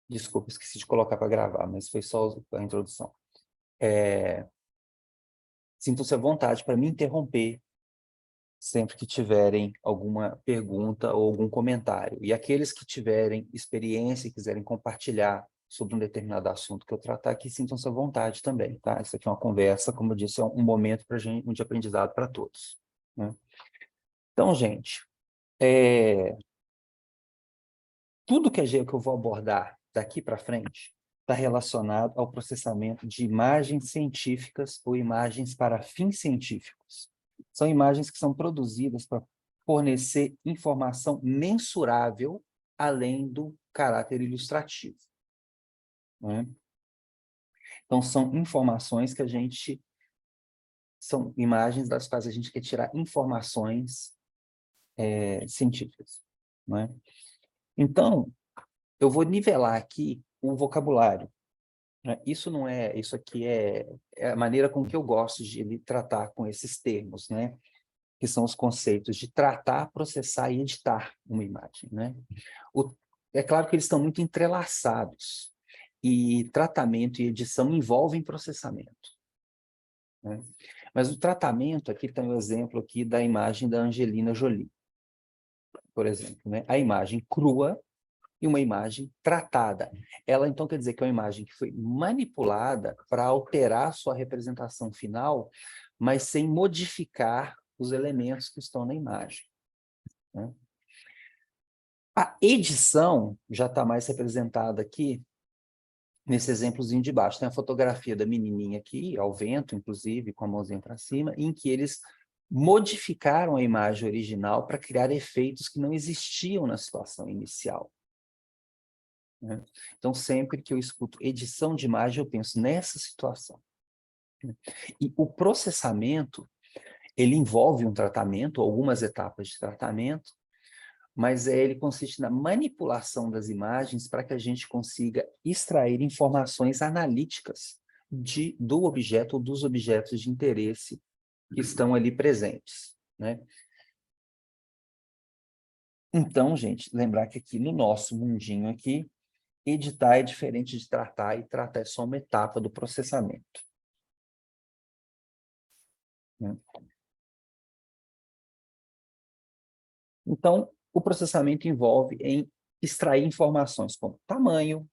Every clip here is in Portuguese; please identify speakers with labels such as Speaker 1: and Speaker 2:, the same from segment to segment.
Speaker 1: Desculpa, esqueci de colocar para gravar, mas foi só a introdução. Sintam-se à vontade para me interromper sempre que tiverem alguma pergunta ou algum comentário. E aqueles que tiverem experiência e quiserem compartilhar sobre um determinado assunto que eu tratar aqui, sintam-se à vontade também, tá? Isso aqui é uma conversa, como eu disse, é um momento para gente, de aprendizado para todos, né? Então, gente, tudo que eu vou abordar daqui para frente está relacionado ao processamento de imagens científicas ou imagens para fins científicos. São imagens que são produzidas para fornecer informação mensurável além do caráter ilustrativo, né? Então, são informações que são imagens das quais a gente quer tirar informações científicas, né? Então, eu vou nivelar aqui o vocabulário, né? Isso aqui é a maneira com que eu gosto de tratar com esses termos, né? Que são os conceitos de tratar, processar e editar uma imagem, né? É claro que eles estão muito entrelaçados, e tratamento e edição envolvem processamento, né? Mas o tratamento, aqui tem um exemplo aqui da imagem da Angelina Jolie, por exemplo, né? A imagem crua e uma imagem tratada. Ela, então, quer dizer que é uma imagem que foi manipulada para alterar sua representação final, mas sem modificar os elementos que estão na imagem, né? A edição já está mais representada aqui nesse exemplozinho de baixo. Tem a fotografia da menininha aqui, ao vento, inclusive, com a mãozinha para cima, em que eles modificaram a imagem original para criar efeitos que não existiam na situação inicial, né? Então, sempre que eu escuto edição de imagem, eu penso nessa situação, né? E o processamento, ele envolve um tratamento, algumas etapas de tratamento, mas ele consiste na manipulação das imagens para que a gente consiga extrair informações analíticas do objeto ou dos objetos de interesse que estão ali presentes, né? Então, gente, lembrar que aqui no nosso mundinho aqui, editar é diferente de tratar, e tratar é só uma etapa do processamento, né? Então, o processamento envolve em extrair informações como tamanho,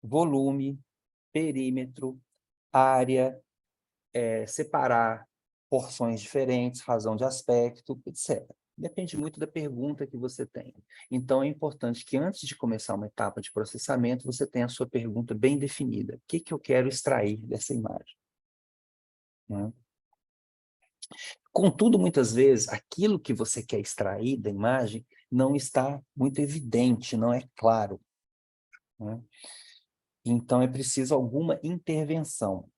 Speaker 1: volume, perímetro, área, separar porções diferentes, razão de aspecto, etc. Depende muito da pergunta que você tem. Então, é importante que antes de começar uma etapa de processamento, você tenha a sua pergunta bem definida. O que que eu quero extrair dessa imagem, né? Contudo, muitas vezes, aquilo que você quer extrair da imagem não está muito evidente, não é claro, né? Então, é preciso alguma intervenção.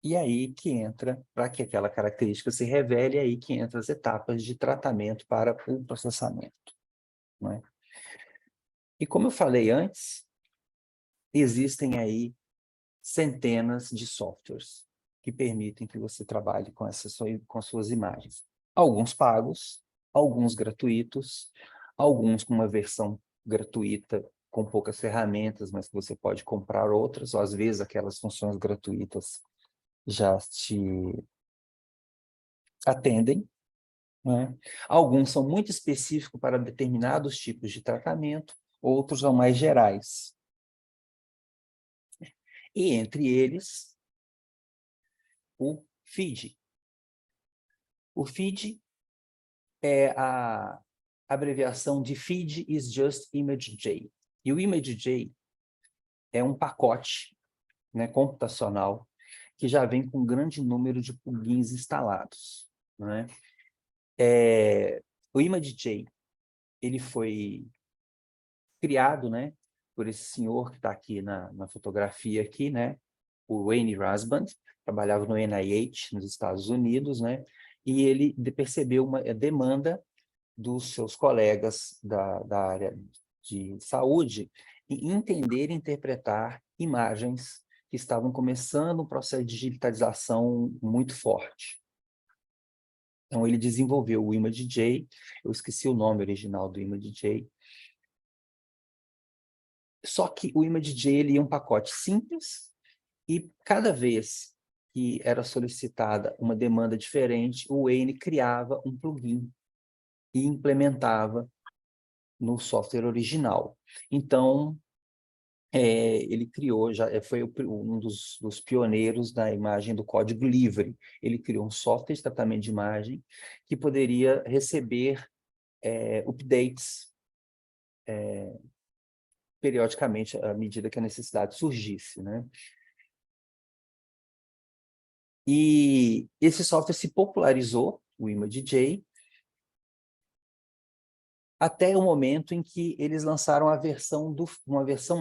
Speaker 1: E aí que entra, para que aquela característica se revele, é aí que entra as etapas de tratamento para o processamento, né? E como eu falei antes, existem aí centenas de softwares que permitem que você trabalhe com suas imagens. Alguns pagos, alguns gratuitos, alguns com uma versão gratuita com poucas ferramentas, mas que você pode comprar outras, ou às vezes aquelas funções gratuitas já te atendem, né? Alguns são muito específicos para determinados tipos de tratamento, outros são mais gerais. E entre eles, o FID. O FID é a abreviação de Feed is Just ImageJ. E o ImageJ é um pacote, né, computacional que já vem com um grande número de plugins instalados, né? O ImageJ, ele foi criado, né, por esse senhor que está aqui na fotografia aqui, né, o Wayne Rasband, trabalhava no NIH, nos Estados Unidos, né, e ele percebeu uma demanda dos seus colegas da área de saúde e entender e interpretar imagens que estavam começando um processo de digitalização muito forte. Então, ele desenvolveu o ImageJ, eu esqueci o nome original do ImageJ, Só que o ImageJ ele é um pacote simples e cada vez que era solicitada uma demanda diferente, o Wayne criava um plugin e implementava no software original. Então, ele criou, foi um dos pioneiros da imagem do código livre. Ele criou um software de tratamento de imagem que poderia receber updates periodicamente, à medida que a necessidade surgisse, né? E esse software se popularizou, o ImageJ, até o momento em que eles lançaram uma versão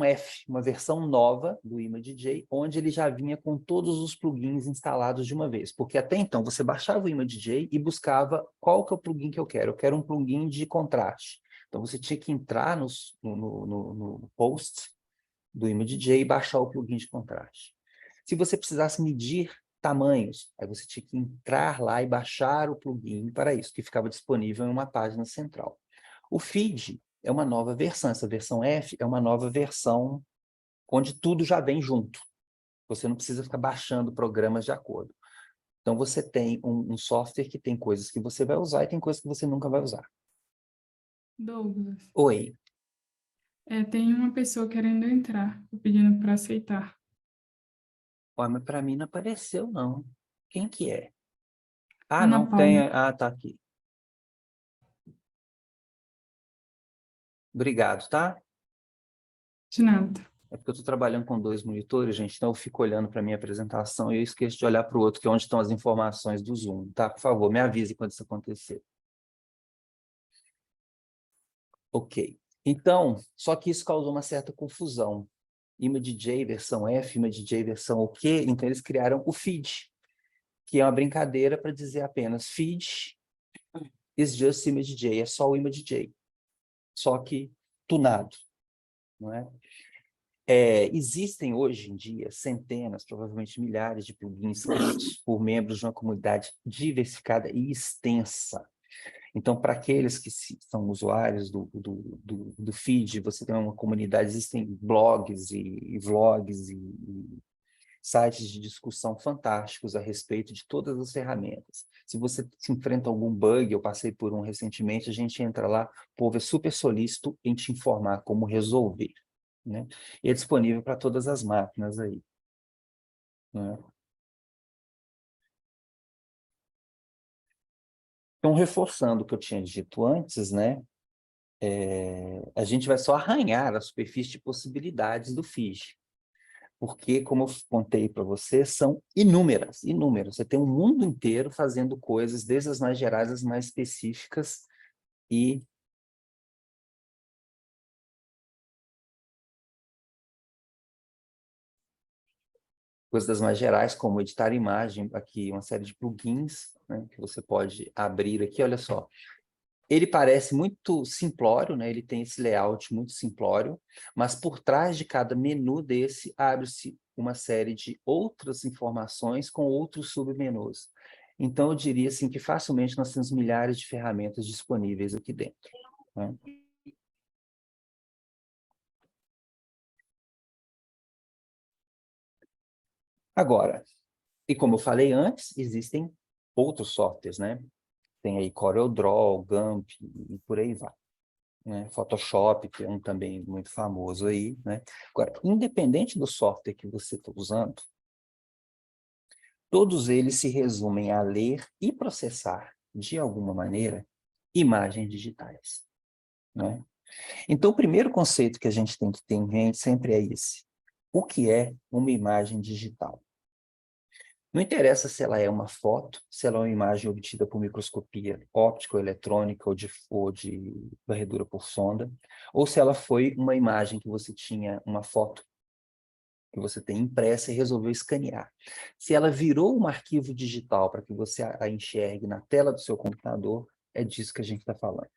Speaker 1: F, uma versão nova do ImageJ, onde ele já vinha com todos os plugins instalados de uma vez. Porque até então você baixava o ImageJ e buscava qual que é o plugin que eu quero. Eu quero um plugin de contraste. Então você tinha que entrar no post do ImageJ e baixar o plugin de contraste. Se você precisasse medir tamanhos, aí você tinha que entrar lá e baixar o plugin para isso, que ficava disponível em uma página central. O feed é uma nova versão, essa versão F é uma nova versão onde tudo já vem junto. Você não precisa ficar baixando programas de acordo. Então você tem um software que tem coisas que você vai usar e tem coisas que você nunca vai usar.
Speaker 2: Douglas,
Speaker 1: Oi.
Speaker 2: tem uma pessoa querendo entrar, pedindo para aceitar.
Speaker 1: Ué, mas para mim não apareceu, não. Quem que é? Ah,
Speaker 2: Ana
Speaker 1: não, tem.
Speaker 2: Paula,
Speaker 1: Ah, tá aqui. Obrigado, tá?
Speaker 2: de nada.
Speaker 1: É porque eu estou trabalhando com 2 monitores, gente, então eu fico olhando para a minha apresentação e eu esqueço de olhar para o outro, que é onde estão as informações do Zoom, tá? Por favor, me avise quando isso acontecer. Ok. Então, só que isso causou uma certa confusão. ImageJ versão F, ImageJ versão o quê? Então eles criaram o feed, que é uma brincadeira para dizer apenas feed is just ImageJ, é só o ImageJ, só que tunado, não é? Existem hoje em dia centenas, provavelmente milhares de plugins feitos por membros de uma comunidade diversificada e extensa. Então, para aqueles que são usuários do feed, você tem uma comunidade, existem blogs e vlogs e sites de discussão fantásticos a respeito de todas as ferramentas. Se você se enfrenta algum bug, eu passei por um recentemente, a gente entra lá, o povo é super solícito em te informar como resolver, né? E é disponível para todas as máquinas aí, né? Então, reforçando o que eu tinha dito antes, né? A gente vai só arranhar a superfície de possibilidades do FISH, porque, como eu contei para você, são inúmeras, inúmeras. Você tem um mundo inteiro fazendo coisas, desde as mais gerais às mais específicas, e coisas das mais gerais, como editar imagem, aqui uma série de plugins, né, que você pode abrir aqui, olha só. Ele parece muito simplório, né? Ele tem esse layout muito simplório, mas por trás de cada menu desse abre-se uma série de outras informações com outros submenus. Então, eu diria assim que facilmente nós temos milhares de ferramentas disponíveis aqui dentro, né? Agora, e como eu falei antes, existem outros softwares, né? Tem aí CorelDRAW, GAMP e por aí vai, né? Photoshop, que é um também muito famoso aí, né? Agora, independente do software que você está usando, todos eles se resumem a ler e processar, de alguma maneira, imagens digitais, né? Então, o primeiro conceito que a gente tem que ter em mente sempre é esse. O que é uma imagem digital? Não interessa se ela é uma foto, se ela é uma imagem obtida por microscopia óptica ou eletrônica ou de varredura por sonda, ou se ela foi uma imagem que você tinha, uma foto que você tem impressa e resolveu escanear. Se ela virou um arquivo digital para que você a enxergue na tela do seu computador, é disso que a gente está falando,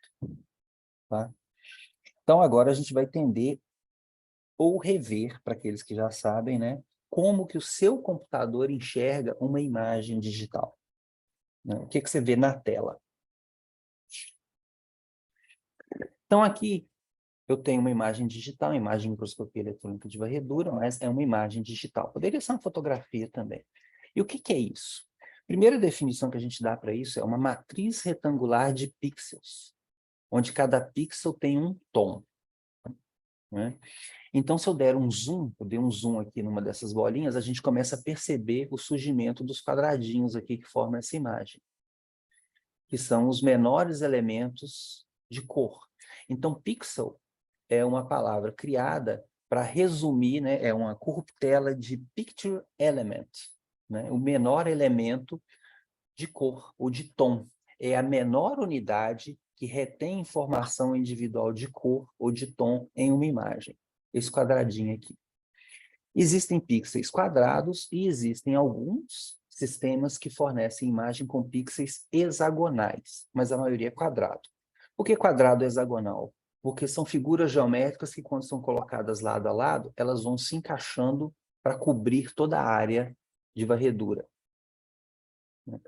Speaker 1: tá? Então, agora a gente vai entender ou rever, para aqueles que já sabem, né, como que o seu computador enxerga uma imagem digital, né? O que que você vê na tela? Então, aqui, eu tenho uma imagem digital, uma imagem de microscopia eletrônica de varredura, mas é uma imagem digital. Poderia ser uma fotografia também. E o que que é isso? A primeira definição que a gente dá para isso é uma matriz retangular de pixels, onde cada pixel tem um tom, né? Então, se eu der um zoom, eu dei um zoom aqui numa dessas bolinhas, a gente começa a perceber o surgimento dos quadradinhos aqui que formam essa imagem, que são os menores elementos de cor. Então, pixel é uma palavra criada para resumir, né, é uma corruptela de picture element, né, o menor elemento de cor ou de tom. É a menor unidade que retém informação individual de cor ou de tom em uma imagem. Esse quadradinho aqui. Existem pixels quadrados e existem alguns sistemas que fornecem imagem com pixels hexagonais, mas a maioria é quadrado. Por que quadrado é hexagonal? Porque são figuras geométricas que, quando são colocadas lado a lado, elas vão se encaixando para cobrir toda a área de varredura.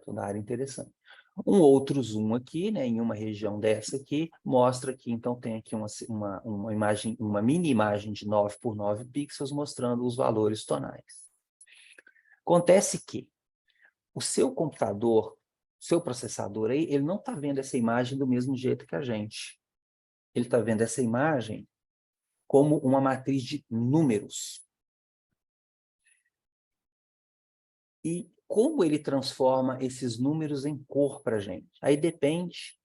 Speaker 1: Toda a área interessante. Um outro zoom aqui, né, em uma região dessa aqui, mostra que, então, tem aqui uma imagem, uma mini imagem de 9 por 9 pixels mostrando os valores tonais. Acontece que o seu computador, o seu processador aí, ele não está vendo essa imagem do mesmo jeito que a gente. Ele está vendo essa imagem como uma matriz de números. E como ele transforma esses números em cor para a gente? Aí depende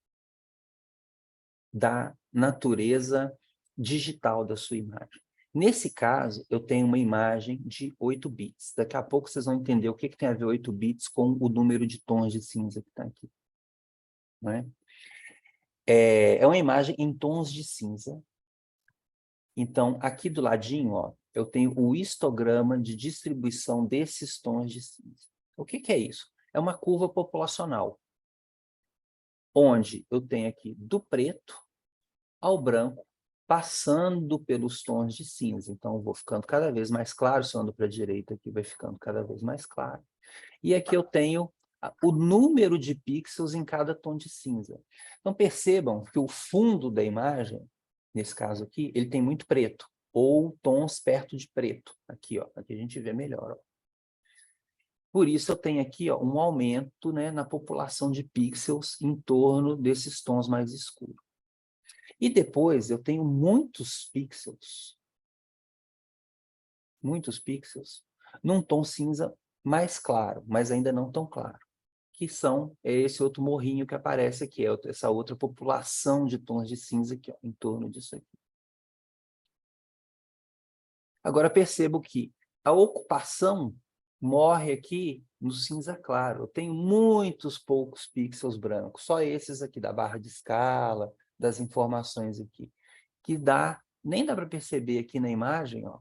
Speaker 1: da natureza digital da sua imagem. Nesse caso, eu tenho uma imagem de 8 bits. Daqui a pouco vocês vão entender o que tem a ver 8 bits com o número de tons de cinza que está aqui. Não é? É uma imagem em tons de cinza. Então, aqui do ladinho, ó, eu tenho o histograma de distribuição desses tons de cinza. O que é isso? É uma curva populacional, onde eu tenho aqui do preto ao branco, passando pelos tons de cinza. Então, eu vou ficando cada vez mais claro, se eu ando para a direita aqui, vai ficando cada vez mais claro. E aqui eu tenho o número de pixels em cada tom de cinza. Então, percebam que o fundo da imagem, nesse caso aqui, ele tem muito preto, ou tons perto de preto. Aqui, ó, aqui a gente vê melhor. Ó. Por isso, eu tenho aqui ó, um aumento, né, na população de pixels em torno desses tons mais escuros. E depois eu tenho muitos pixels, num tom cinza mais claro, mas ainda não tão claro, que são esse outro morrinho que aparece aqui, essa outra população de tons de cinza aqui, ó, em torno disso aqui. Agora percebo que a ocupação morre aqui no cinza claro. Eu tenho muitos poucos pixels brancos, só esses aqui da barra de escala, das informações aqui, que nem dá para perceber aqui na imagem, ó,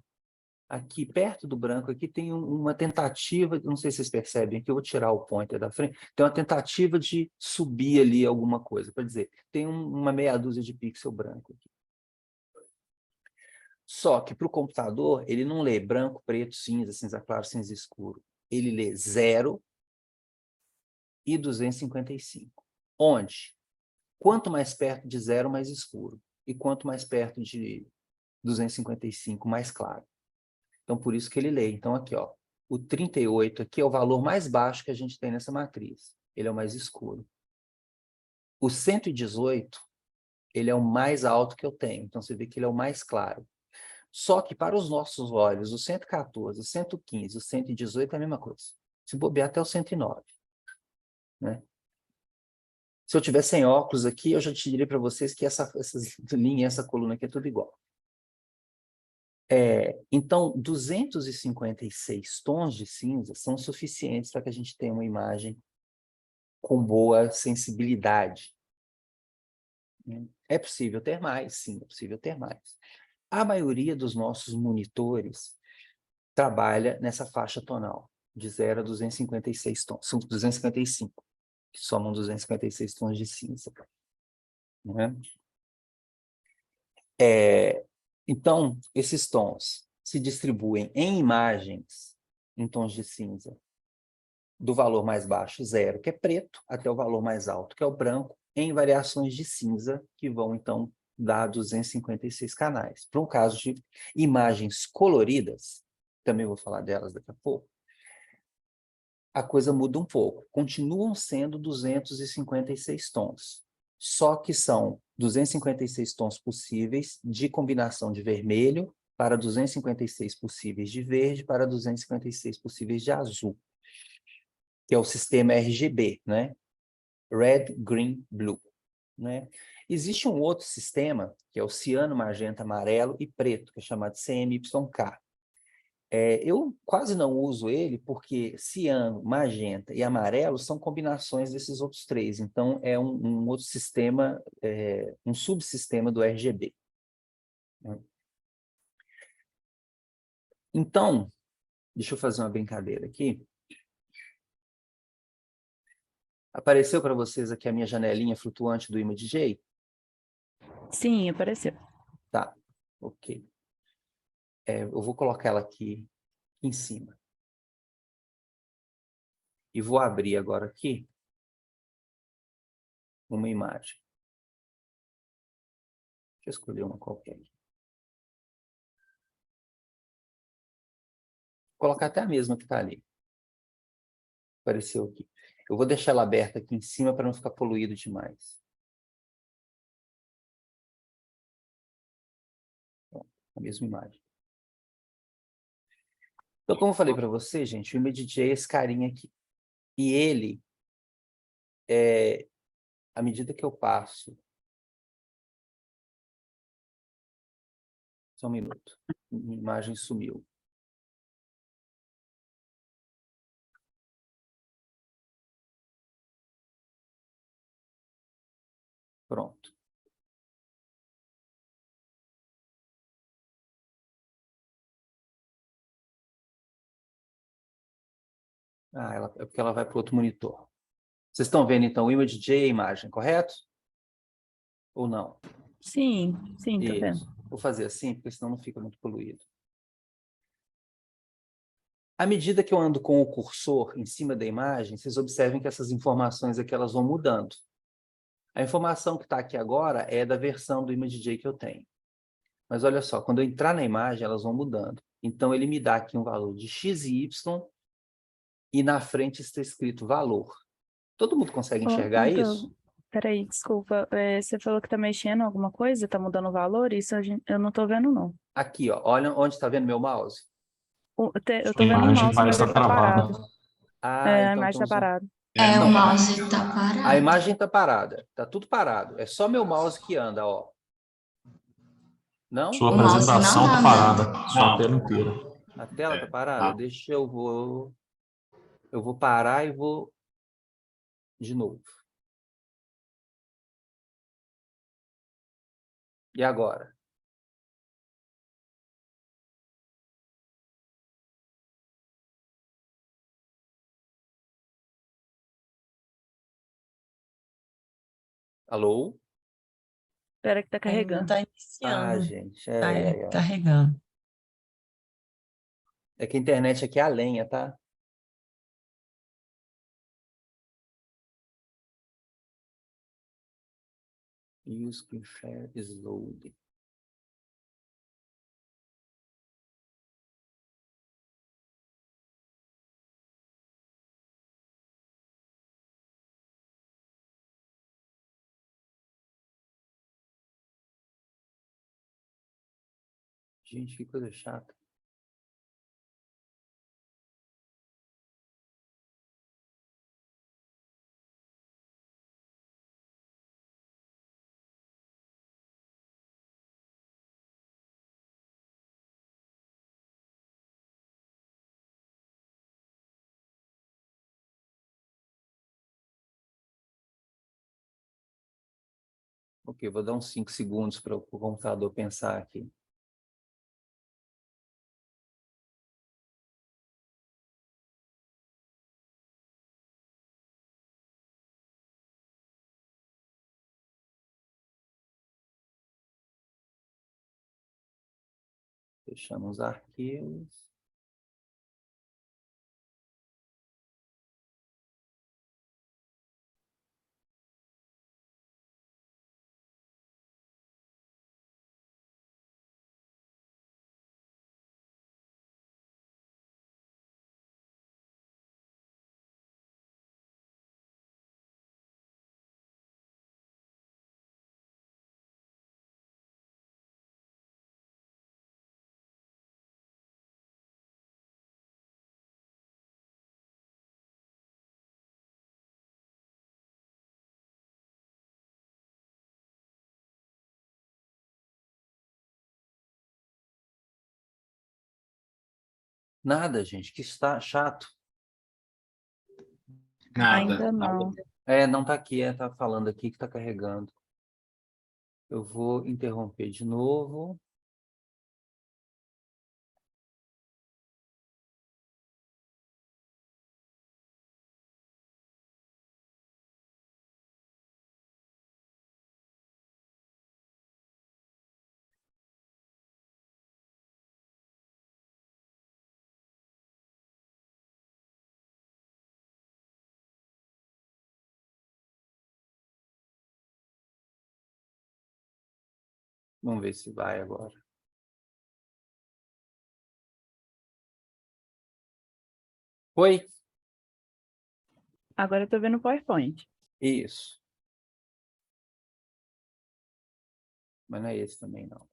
Speaker 1: aqui perto do branco, aqui tem uma tentativa, não sei se vocês percebem, aqui eu vou tirar o pointer da frente, tem uma tentativa de subir ali alguma coisa, para dizer, tem uma meia dúzia de pixel branco aqui. Só que para o computador, ele não lê branco, preto, cinza, cinza claro, cinza escuro. Ele lê 0 e 255. Onde? Quanto mais perto de 0, mais escuro. E quanto mais perto de 255, mais claro. Então, por isso que ele lê. Então, aqui, ó, o 38 aqui é o valor mais baixo que a gente tem nessa matriz. Ele é o mais escuro. O 118, ele é o mais alto que eu tenho. Então, você vê que ele é o mais claro. Só que, para os nossos olhos, o 114, o 115, o 118 é a mesma coisa. Se bobear até o 109. Né? Se eu tiver sem óculos aqui, eu já te diria para vocês que essas linhas, essa coluna aqui é tudo igual. Então, 256 tons de cinza são suficientes para que a gente tenha uma imagem com boa sensibilidade. É possível ter mais, sim, é possível ter mais. A maioria dos nossos monitores trabalha nessa faixa tonal, de 0 a 256 tons, são 255, que somam 256 tons de cinza. Não é? Então, esses tons se distribuem em imagens em tons de cinza, do valor mais baixo, 0, que é preto, até o valor mais alto, que é o branco, em variações de cinza, que vão, então, dá 256 canais. Para um caso de imagens coloridas, também vou falar delas daqui a pouco, a coisa muda um pouco. Continuam sendo 256 tons, só que são 256 tons possíveis de combinação de vermelho para 256 possíveis de verde para 256 possíveis de azul, que é o sistema RGB, né? Red, Green, Blue, né? Existe um outro sistema, que é o ciano, magenta, amarelo e preto, que é chamado CMYK. Eu quase não uso ele porque ciano, magenta e amarelo são combinações desses outros três. Então, é um outro sistema, um subsistema do RGB. Né? Então, deixa eu fazer uma brincadeira aqui. Apareceu para vocês aqui a minha janelinha flutuante do ImageJ?
Speaker 3: Sim, apareceu.
Speaker 1: Tá, ok. Eu vou colocar ela aqui em cima. E vou abrir agora aqui uma imagem. Deixa eu escolher uma qualquer. Vou colocar até a mesma que está ali. Apareceu aqui. Eu vou deixar ela aberta aqui em cima para não ficar poluído demais. Bom, a mesma imagem. Então, como eu falei para você, gente, o ImageJ é esse carinha aqui. E ele, à medida que eu passo... Só um minuto. A imagem sumiu. Pronto. É porque ela vai para o outro monitor. Vocês estão vendo, então, o ImageJ e a imagem, correto? Ou não?
Speaker 3: Sim, tô vendo.
Speaker 1: Isso. Vou fazer assim, porque senão não fica muito poluído. À medida que eu ando com o cursor em cima da imagem, vocês observem que essas informações aqui elas vão mudando. A informação que está aqui agora é da versão do ImageJ que eu tenho. Mas olha só, quando eu entrar na imagem, elas vão mudando. Então, ele me dá aqui um valor de x e y, e na frente está escrito valor. Todo mundo consegue enxergar isso?
Speaker 3: Peraí, desculpa. Você falou que tá mexendo alguma coisa? Tá mudando o valor? Isso eu não tô vendo, não.
Speaker 1: Aqui, ó, olha onde está vendo meu mouse.
Speaker 3: Eu tô
Speaker 4: A
Speaker 3: vendo o
Speaker 4: imagem
Speaker 3: mouse, mas
Speaker 4: parece
Speaker 3: ele
Speaker 4: estar
Speaker 3: tá
Speaker 4: travada.
Speaker 3: parado.
Speaker 1: Ah,
Speaker 3: A
Speaker 1: então
Speaker 3: imagem tá parada.
Speaker 1: Não,
Speaker 5: O mouse tá
Speaker 1: a
Speaker 5: parado.
Speaker 1: imagem está parada. Está tudo parado. É só meu mouse que anda, ó. Não?
Speaker 4: Sua
Speaker 5: O mouse
Speaker 4: apresentação
Speaker 5: não
Speaker 4: tá
Speaker 5: anda.
Speaker 4: parada. Sua tela inteira.
Speaker 1: A tela está parada? Deixa eu vou parar e vou de novo. E agora? Alô?
Speaker 3: Espera que tá
Speaker 5: Ainda
Speaker 3: carregando.
Speaker 5: tá
Speaker 1: Ah,
Speaker 5: iniciando.
Speaker 1: gente,
Speaker 5: Tá carregando.
Speaker 1: É que a internet aqui é a lenha, tá? Use screen share is loading. Gente, que coisa chata. Ok, vou dar uns 5 segundos para o computador pensar aqui. Fechando os arquivos. Nada, gente, que está chato.
Speaker 3: Ainda não.
Speaker 1: Não está aqui, está falando aqui que está carregando. Eu vou interromper de novo. Vamos ver se vai agora. Foi?
Speaker 3: Agora eu tô vendo o PowerPoint.
Speaker 1: Isso. Mas não é esse também, não.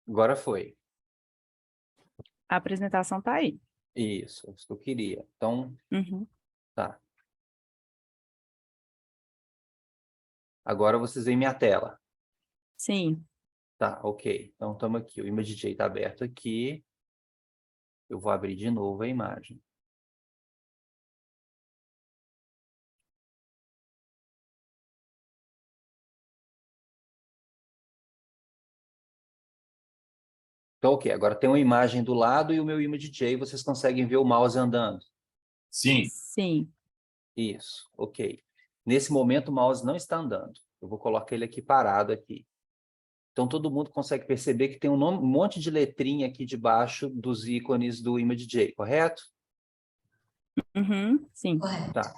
Speaker 1: Agora foi.
Speaker 3: A apresentação tá aí.
Speaker 1: Isso que eu queria. Então,
Speaker 3: Uhum.
Speaker 1: tá. Agora vocês veem minha tela.
Speaker 3: Sim.
Speaker 1: Tá, ok. Então, estamos aqui. O ImageJ está aberto aqui. Eu vou abrir de novo a imagem. Então, ok. Agora tem uma imagem do lado e o meu ImageJ. Vocês conseguem ver o mouse andando?
Speaker 4: Sim.
Speaker 3: Sim.
Speaker 1: Isso, ok. Nesse momento, o mouse não está andando. Eu vou colocar ele aqui parado aqui. Então, todo mundo consegue perceber que tem um monte de letrinha aqui debaixo dos ícones do ImageJ, correto?
Speaker 3: Uhum. Sim.
Speaker 5: Correto.
Speaker 1: Tá.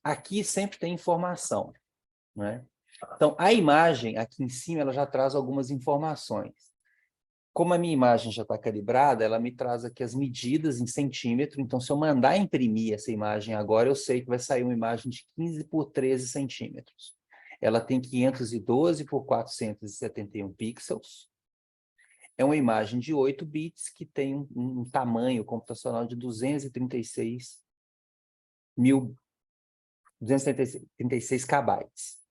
Speaker 1: Aqui sempre tem informação, né? Então, a imagem aqui em cima, ela já traz algumas informações. Como a minha imagem já está calibrada, ela me traz aqui as medidas em centímetro. Então, se eu mandar imprimir essa imagem agora, eu sei que vai sair uma imagem de 15 por 13 centímetros. Ela tem 512 por 471 pixels. É uma imagem de 8 bits que tem um tamanho computacional de 236 kbytes.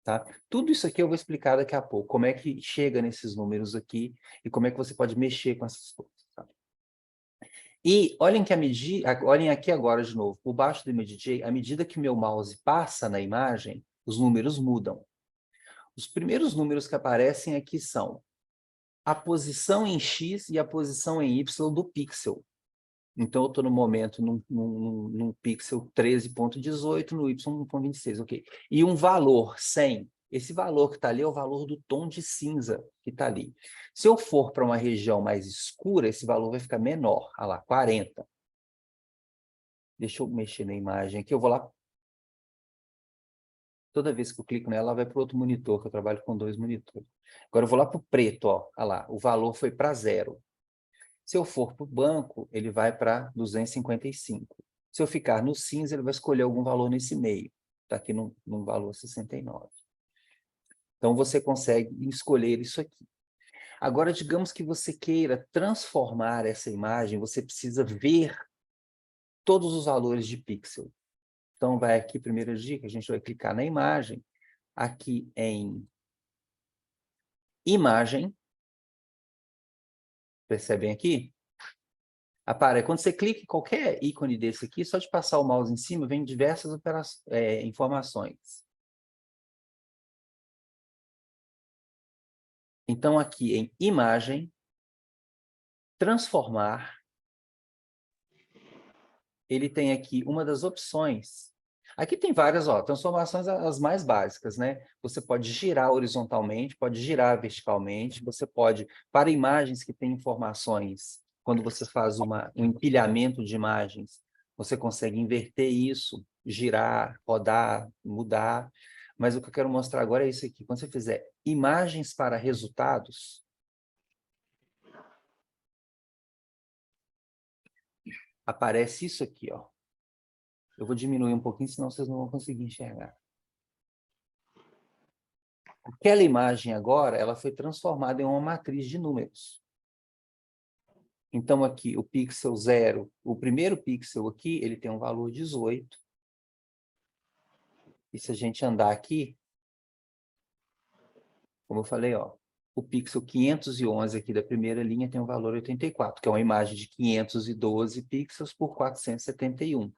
Speaker 1: Tá? Tudo isso aqui eu vou explicar daqui a pouco, como é que chega nesses números aqui e como é que você pode mexer com essas coisas. Tá? E olhem que olhem aqui agora de novo, por baixo do ImageJ, à medida que o meu mouse passa na imagem, os números mudam. Os primeiros números que aparecem aqui são a posição em X e a posição em Y do pixel. Então, eu estou no momento num pixel 13.18, no Y 1.26, ok. E um valor 100, esse valor que está ali é o valor do tom de cinza que está ali. Se eu for para uma região mais escura, esse valor vai ficar menor, olha lá, 40. Deixa eu mexer na imagem aqui, eu vou lá. Toda vez que eu clico nela, ela vai para o outro monitor, que eu trabalho com 2 monitores. Agora eu vou lá para o preto, ó, olha lá, o valor foi para 0. Se eu for para o banco, ele vai para 255. Se eu ficar no cinza, ele vai escolher algum valor nesse meio. Está aqui num valor 69. Então, você consegue escolher isso aqui. Agora, digamos que você queira transformar essa imagem, você precisa ver todos os valores de pixel. Então, vai aqui, primeira dica, a gente vai clicar na imagem, aqui em imagem. Percebem aqui? Quando você clica em qualquer ícone desse aqui, só de passar o mouse em cima, vem diversas informações. Então, aqui em imagem, transformar, ele tem aqui uma das opções. Aqui tem várias, ó, transformações as mais básicas, né? Você pode girar horizontalmente, pode girar verticalmente, você pode, para imagens que têm informações, quando você faz um empilhamento de imagens, você consegue inverter isso, girar, rodar, mudar. Mas o que eu quero mostrar agora é isso aqui. Quando você fizer imagens para resultados, aparece isso aqui, ó. Eu vou diminuir um pouquinho, senão vocês não vão conseguir enxergar. Aquela imagem agora, ela foi transformada em uma matriz de números. Então, aqui, o pixel 0, o primeiro pixel aqui, ele tem um valor 18. E se a gente andar aqui, como eu falei, ó, o pixel 511 aqui da primeira linha tem um valor 84, que é uma imagem de 512 pixels por 471.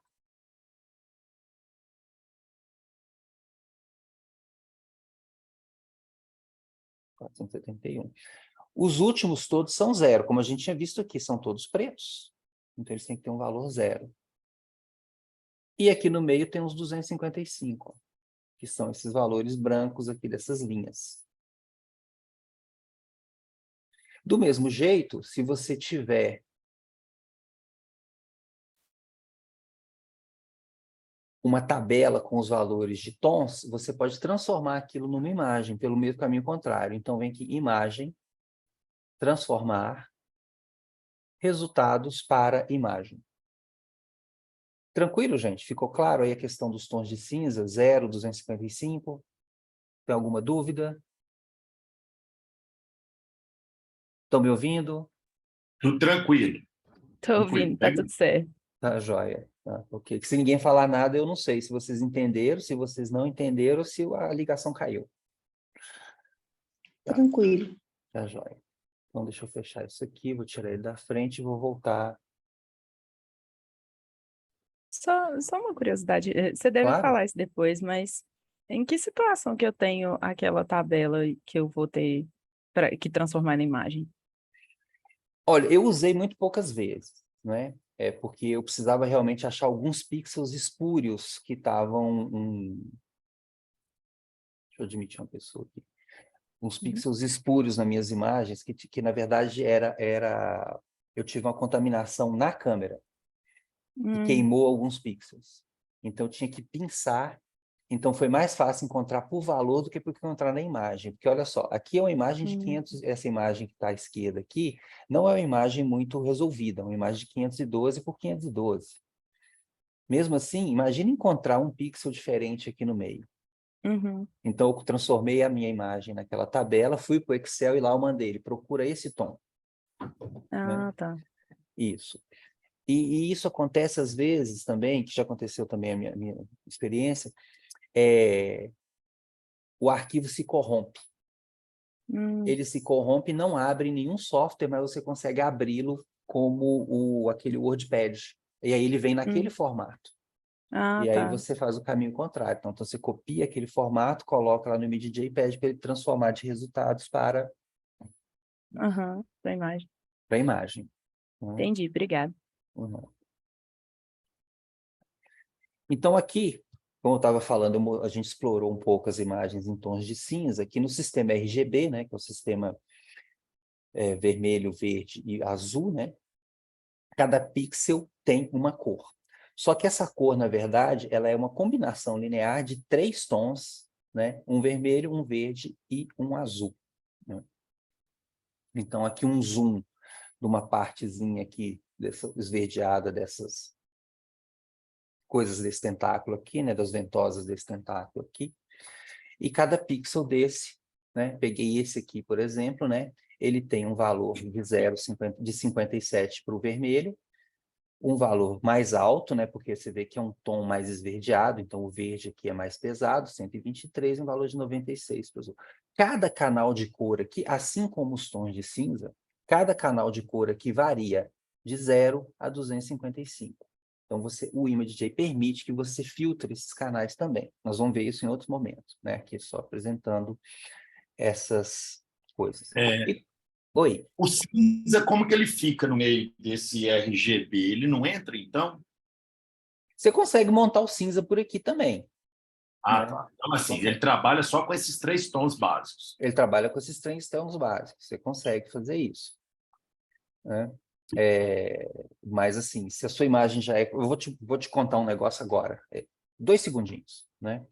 Speaker 1: Os últimos todos são zero, como a gente tinha visto aqui, são todos pretos. Então, eles têm que ter um valor zero. E aqui no meio tem os 255, que são esses valores brancos aqui dessas linhas. Do mesmo jeito, se você tiver uma tabela com os valores de tons, você pode transformar aquilo numa imagem, pelo mesmo caminho contrário. Então, vem aqui, imagem, transformar, resultados para imagem. Tranquilo, gente? Ficou claro aí a questão dos tons de cinza? 0, 255? Tem alguma dúvida? Estão me ouvindo?
Speaker 4: Tudo tranquilo.
Speaker 3: Tô ouvindo, tá tudo certo.
Speaker 1: Tá, joia. Tá, ok. Se ninguém falar nada, eu não sei se vocês entenderam, se vocês não entenderam, se a ligação caiu. Tá.
Speaker 6: Tranquilo.
Speaker 1: Tá, joia. Então, deixa eu fechar isso aqui, vou tirar ele da frente e vou voltar.
Speaker 3: Só uma curiosidade, você deve
Speaker 1: Claro.
Speaker 3: falar isso depois, mas em que situação que eu tenho aquela tabela que eu vou ter que transformar na imagem?
Speaker 1: Olha, eu usei muito poucas vezes, né? Porque eu precisava realmente achar alguns pixels espúrios que estavam... Deixa eu admitir uma pessoa aqui. Uns pixels espúrios nas minhas imagens, que na verdade eu tive uma contaminação na câmera, que queimou alguns pixels. Então, eu tinha que pinçar. Então, foi mais fácil encontrar por valor do que por encontrar na imagem. Porque, olha só, aqui é uma imagem de 500... Essa imagem que está à esquerda aqui, não é uma imagem muito resolvida. É uma imagem de 512 por 512. Mesmo assim, imagine encontrar um pixel diferente aqui no meio. Então, eu transformei a minha imagem naquela tabela, fui para o Excel e lá eu mandei ele, procura esse tom.
Speaker 3: Ah, tá.
Speaker 1: Isso. E isso acontece às vezes também, que já aconteceu também a minha experiência, o arquivo se corrompe. Ele se corrompe, não abre em nenhum software, mas você consegue abri-lo como aquele WordPad. E aí ele vem naquele formato.
Speaker 3: Ah,
Speaker 1: E aí
Speaker 3: tá.
Speaker 1: você faz o caminho contrário. Então, você copia aquele formato, coloca lá no MediaJ e pede para ele transformar de resultados para
Speaker 3: Da imagem.
Speaker 1: a imagem.
Speaker 3: Entendi, obrigada.
Speaker 1: Então, aqui, como eu estava falando, a gente explorou um pouco as imagens em tons de cinza. Aqui no sistema RGB, né, que é o sistema vermelho, verde e azul, né, cada pixel tem uma cor. Só que essa cor, na verdade, ela é uma combinação linear de 3 tons, né, um vermelho, um verde e um azul. Né? Então, aqui um zoom de uma partezinha aqui, dessa esverdeada dessas coisas desse tentáculo aqui, né, das ventosas desse tentáculo aqui. E cada pixel desse, né, peguei esse aqui, por exemplo, né, ele tem um valor de 57 para o vermelho, um valor mais alto, né, porque você vê que é um tom mais esverdeado, então o verde aqui é mais pesado, 123, um valor de 96 para o azul. Cada canal de cor aqui, assim como os tons de cinza, cada canal de cor aqui varia de 0 a 255. Então, o ImageJ permite que você filtre esses canais também. Nós vamos ver isso em outros momentos, né? Aqui só apresentando essas coisas. Oi.
Speaker 4: O cinza, como que ele fica no meio desse RGB? Ele não entra, então?
Speaker 1: Você consegue montar o cinza por aqui também.
Speaker 4: Ah,
Speaker 1: né?
Speaker 4: tá. Então, assim, ele trabalha só com esses 3 tons básicos.
Speaker 1: Ele trabalha com esses 3 tons básicos. Você consegue fazer isso. Né? Mas, assim, se a sua imagem já é... Eu vou te contar um negócio agora. 2 segundinhos, né?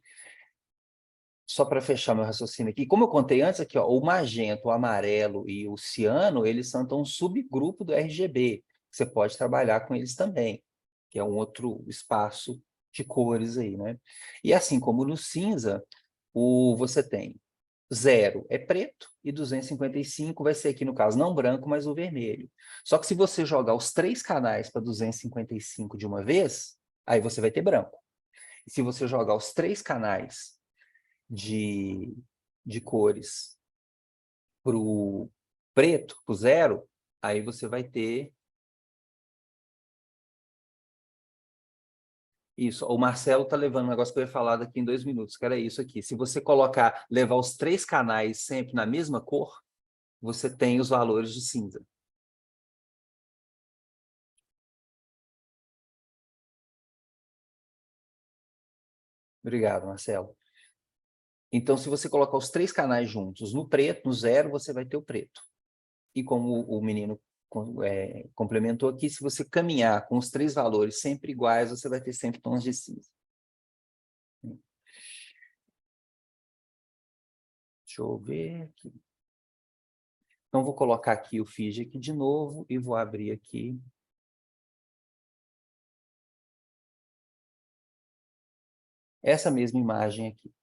Speaker 1: Só para fechar meu raciocínio aqui. Como eu contei antes aqui, ó, o magenta, o amarelo e o ciano, eles são então um subgrupo do RGB. Você pode trabalhar com eles também, que é um outro espaço de cores aí, né? E assim como no cinza, você tem 0 é preto e 255 vai ser aqui, no caso, não branco, mas o vermelho. Só que se você jogar os 3 canais para 255 de uma vez, aí você vai ter branco. E se você jogar os 3 canais de cores para o preto, para o 0, aí você vai ter isso. O Marcelo está levando um negócio que eu ia falar daqui em 2 minutos, que era isso aqui. Se você levar os 3 canais sempre na mesma cor, você tem os valores de cinza. Obrigado, Marcelo. Então, se você colocar os 3 canais juntos no preto, no 0, você vai ter o preto. E como o menino complementou aqui, se você caminhar com os 3 valores sempre iguais, você vai ter sempre tons de cinza. Deixa eu ver aqui. Então, vou colocar aqui o Fiji aqui de novo e vou abrir aqui. Essa mesma imagem aqui.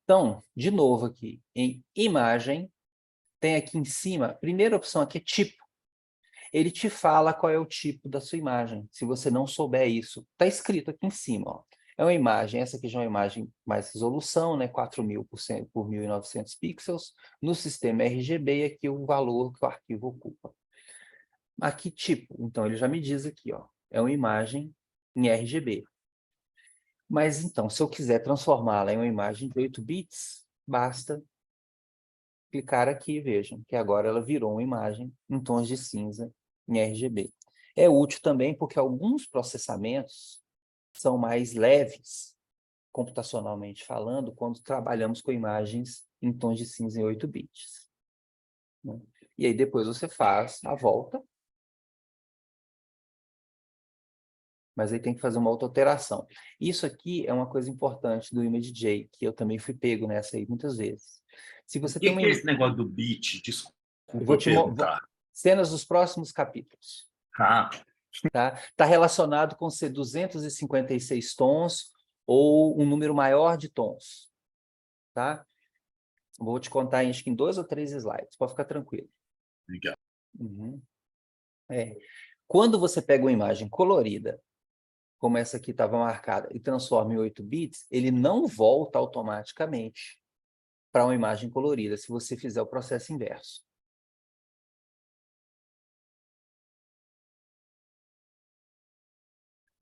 Speaker 1: Então, de novo aqui, em imagem, tem aqui em cima, a primeira opção aqui é tipo. Ele te fala qual é o tipo da sua imagem. Se você não souber isso, está escrito aqui em cima. Ó. É uma imagem, essa aqui já é uma imagem mais resolução, né? 4.000 por 1.900 pixels, no sistema RGB, e aqui o valor que o arquivo ocupa. Aqui, tipo, então ele já me diz aqui, ó, é uma imagem em RGB. Mas então, se eu quiser transformá-la em uma imagem de 8 bits, basta clicar aqui, vejam, que agora ela virou uma imagem em tons de cinza em RGB. É útil também porque alguns processamentos são mais leves, computacionalmente falando, quando trabalhamos com imagens em tons de cinza em 8 bits. Né? E aí depois você faz a volta, mas aí tem que fazer uma auto-alteração. Isso aqui é uma coisa importante do ImageJ, que eu também fui pego nessa aí muitas vezes. Se você
Speaker 4: O
Speaker 1: tem
Speaker 4: que é esse negócio do bit?
Speaker 1: Eu
Speaker 4: Desculpa
Speaker 1: vou te
Speaker 4: perguntar.
Speaker 1: cenas dos próximos capítulos.
Speaker 4: Ah,
Speaker 1: Tá? Tá relacionado com ser 256 tons ou um número maior de tons. Tá? Vou te contar acho que em 2 ou 3 slides, pode ficar tranquilo.
Speaker 4: obrigado.
Speaker 1: Uhum. Quando você pega uma imagem colorida, como essa aqui estava marcada, e transforma em 8 bits, ele não volta automaticamente para uma imagem colorida, se você fizer o processo inverso.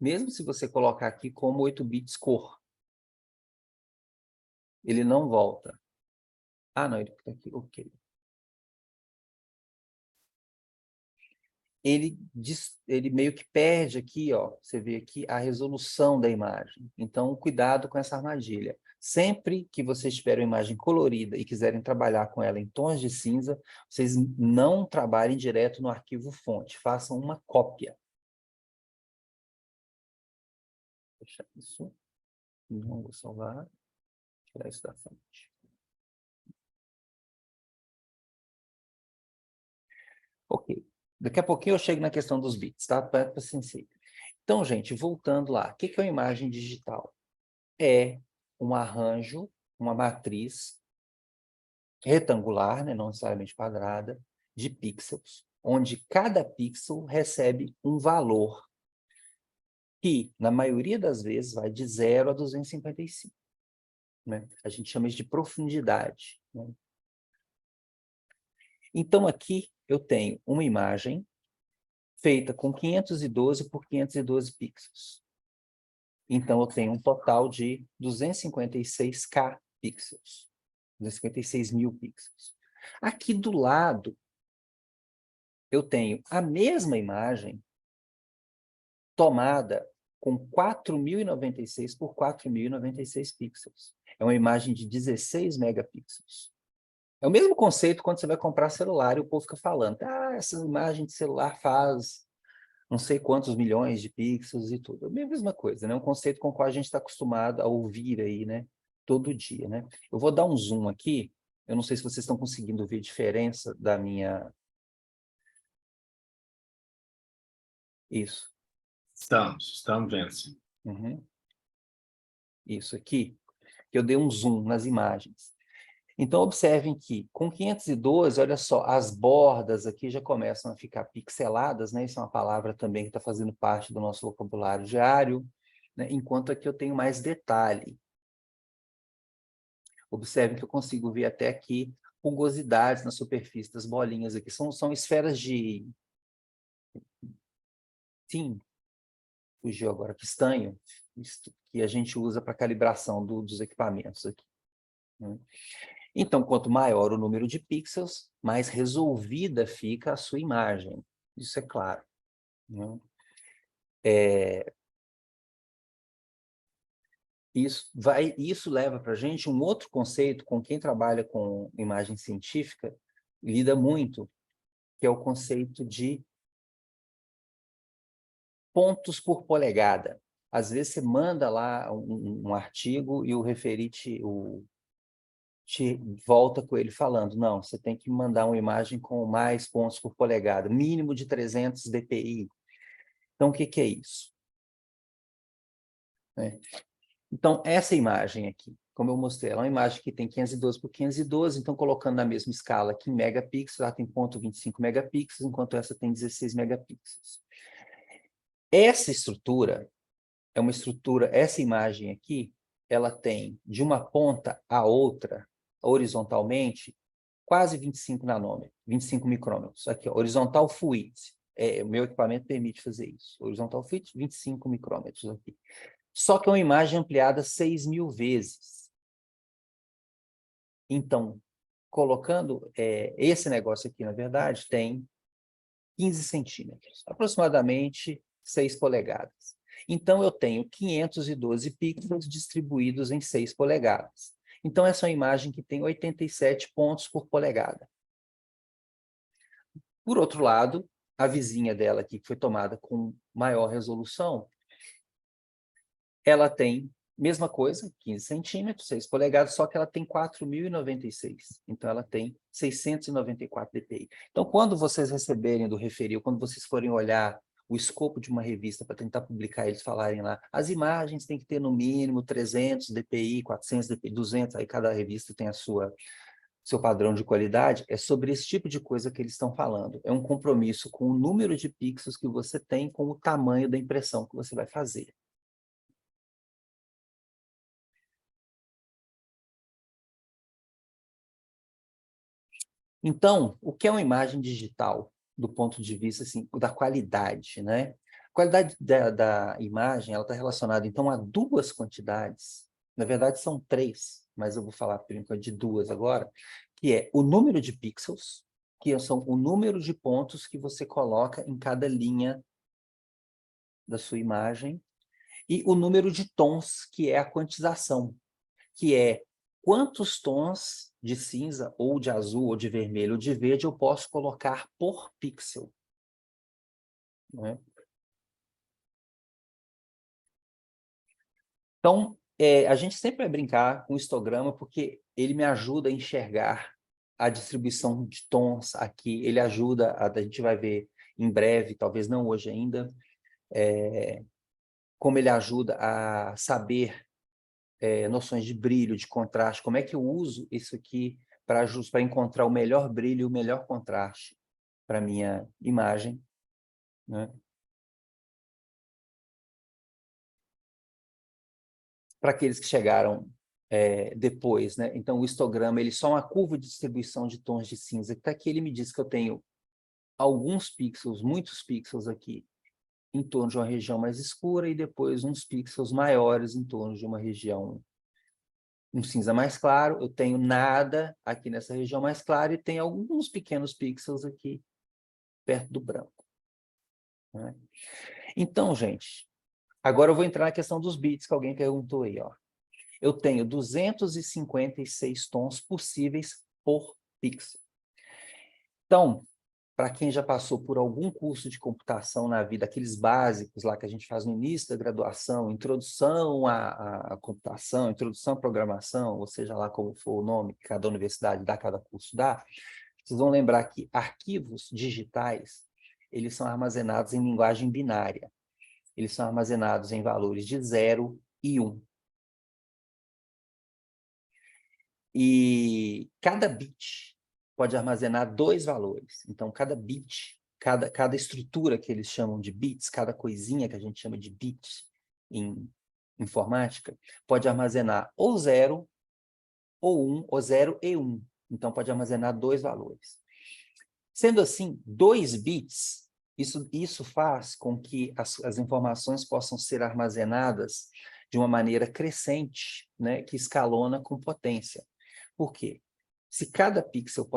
Speaker 1: Mesmo se você colocar aqui como 8 bits cor, ele não volta. Ah, não, ele está aqui, ok. Ele meio que perde aqui, ó, você vê aqui a resolução da imagem. Então, cuidado com essa armadilha. Sempre que vocês tiverem uma imagem colorida e quiserem trabalhar com ela em tons de cinza, vocês não trabalhem direto no arquivo fonte, façam uma cópia. Vou fechar isso. Não vou salvar. Tirar isso da fonte. Ok. Daqui a pouquinho eu chego na questão dos bits, tá? Para sensível. Então, gente, voltando lá. O que é uma imagem digital? É um arranjo, uma matriz retangular, né, não necessariamente quadrada, de pixels, onde cada pixel recebe um valor que, na maioria das vezes, vai de 0 a 255. Né? A gente chama isso de profundidade. Né? Então, aqui eu tenho uma imagem feita com 512 por 512 pixels. Então, eu tenho um total de 256K pixels. 256 mil pixels. Aqui do lado, eu tenho a mesma imagem tomada com 4.096 por 4.096 pixels. É uma imagem de 16 megapixels. É o mesmo conceito quando você vai comprar celular e o povo fica falando, essa imagem de celular faz não sei quantos milhões de pixels e tudo. É a mesma coisa, né? Um conceito com o qual a gente está acostumado a ouvir aí, né? Todo dia, né? Eu vou dar um zoom aqui. Eu não sei se vocês estão conseguindo ver a diferença da minha... Isso.
Speaker 4: Estamos vendo, sim.
Speaker 1: Uhum. Isso aqui. Eu dei um zoom nas imagens. Então, observem que com 512, olha só, as bordas aqui já começam a ficar pixeladas, né? Isso é uma palavra também que está fazendo parte do nosso vocabulário diário, né? Enquanto aqui eu tenho mais detalhe. Observem que eu consigo ver até aqui rugosidades na superfície das bolinhas aqui. São esferas de... Sim, fugiu agora, estanho, que a gente usa para calibração dos equipamentos aqui, né? Então, quanto maior o número de pixels, mais resolvida fica a sua imagem. Isso é claro, né? Isso leva para a gente um outro conceito com quem trabalha com imagem científica, lida muito, que é o conceito de pontos por polegada. Às vezes você manda lá um artigo e o referite, te volta com ele falando, não, você tem que mandar uma imagem com mais pontos por polegada, mínimo de 300 dpi. Então, o que é isso? Então, essa imagem aqui, como eu mostrei, ela é uma imagem que tem 512 por 512, então colocando na mesma escala que em megapixels, ela tem 0,25 megapixels, enquanto essa tem 16 megapixels. Essa estrutura é uma estrutura, essa imagem aqui, ela tem de uma ponta à outra, horizontalmente, quase 25 nanômetros, 25 micrômetros. Aqui, ó, horizontal fluid. O meu equipamento permite fazer isso. Horizontal fluid, 25 micrômetros aqui. Só que é uma imagem ampliada 6.000 vezes. Então, colocando esse negócio aqui, na verdade, tem 15 centímetros, aproximadamente 6 polegadas. Então, eu tenho 512 pixels distribuídos em 6 polegadas. Então, essa é uma imagem que tem 87 pontos por polegada. Por outro lado, a vizinha dela aqui, que foi tomada com maior resolução, ela tem mesma coisa, 15 centímetros, 6 polegadas, só que ela tem 4.096. Então, ela tem 694 dpi. Então, quando vocês receberem do referido, quando vocês forem olhar o escopo de uma revista para tentar publicar, eles falarem lá, as imagens têm que ter no mínimo 300 dpi, 400 dpi, 200, aí cada revista tem seu padrão de qualidade, é sobre esse tipo de coisa que eles estão falando. É um compromisso com o número de pixels que você tem com o tamanho da impressão que você vai fazer. Então, o que é uma imagem digital, do ponto de vista assim, da qualidade, né? A qualidade da imagem ela está relacionada, então, a duas quantidades. Na verdade, são três, mas eu vou falar, por enquanto, de duas agora, que é o número de pixels, que são o número de pontos que você coloca em cada linha da sua imagem, e o número de tons, que é a quantização, que é quantos tons de cinza, ou de azul, ou de vermelho, ou de verde eu posso colocar por pixel, né? Então, a gente sempre vai brincar com o histograma, porque ele me ajuda a enxergar a distribuição de tons aqui, ele ajuda, a gente vai ver em breve, talvez não hoje ainda, como ele ajuda a saber noções de brilho, de contraste, como é que eu uso isso aqui para encontrar o melhor brilho e o melhor contraste para a minha imagem, né? Para aqueles que chegaram depois, né? Então, o histograma ele só é uma curva de distribuição de tons de cinza, que aqui ele me diz que eu tenho alguns pixels, muitos pixels aqui, em torno de uma região mais escura, e depois uns pixels maiores em torno de uma região um cinza mais claro, eu tenho nada aqui nessa região mais clara e tem alguns pequenos pixels aqui perto do branco, né? Então, gente, agora eu vou entrar na questão dos bits que alguém perguntou aí, ó. Eu tenho 256 tons possíveis por pixel. Então, para quem já passou por algum curso de computação na vida, aqueles básicos lá que a gente faz no início da graduação, introdução à computação, introdução à programação, ou seja lá como for o nome que cada universidade dá, cada curso dá, vocês vão lembrar que arquivos digitais, eles são armazenados em linguagem binária. Eles são armazenados em valores de 0 e 1. E cada bit pode armazenar 2 valores. Então, cada bit, cada estrutura que eles chamam de bits, cada coisinha que a gente chama de bit em informática, pode armazenar ou 0 ou 1, ou 0 e 1. Então, pode armazenar 2 valores. Sendo assim, 2 bits, isso faz com que as informações possam ser armazenadas de uma maneira crescente, né, que escalona com potência. Por quê? Se cada pixel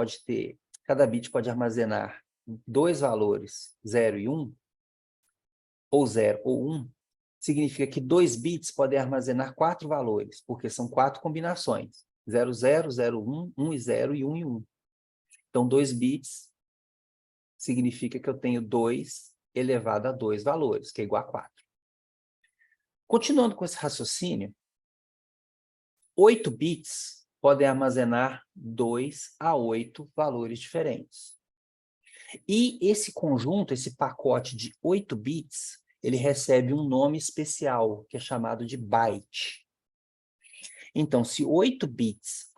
Speaker 1: cada bit pode armazenar 2 valores, 0 e 1, ou 0 ou 1, significa que 2 bits podem armazenar 4 valores, porque são 4 combinações. 0, 0, 0, 1, 1 e 0 e 1 e 1. Então, 2 bits significa que eu tenho 2 elevado a 2 valores, que é igual a 4. Continuando com esse raciocínio, 8 bits podem armazenar 2 a 8 valores diferentes. E esse conjunto, esse pacote de 8 bits, ele recebe um nome especial, que é chamado de byte. Então, se 8 bits,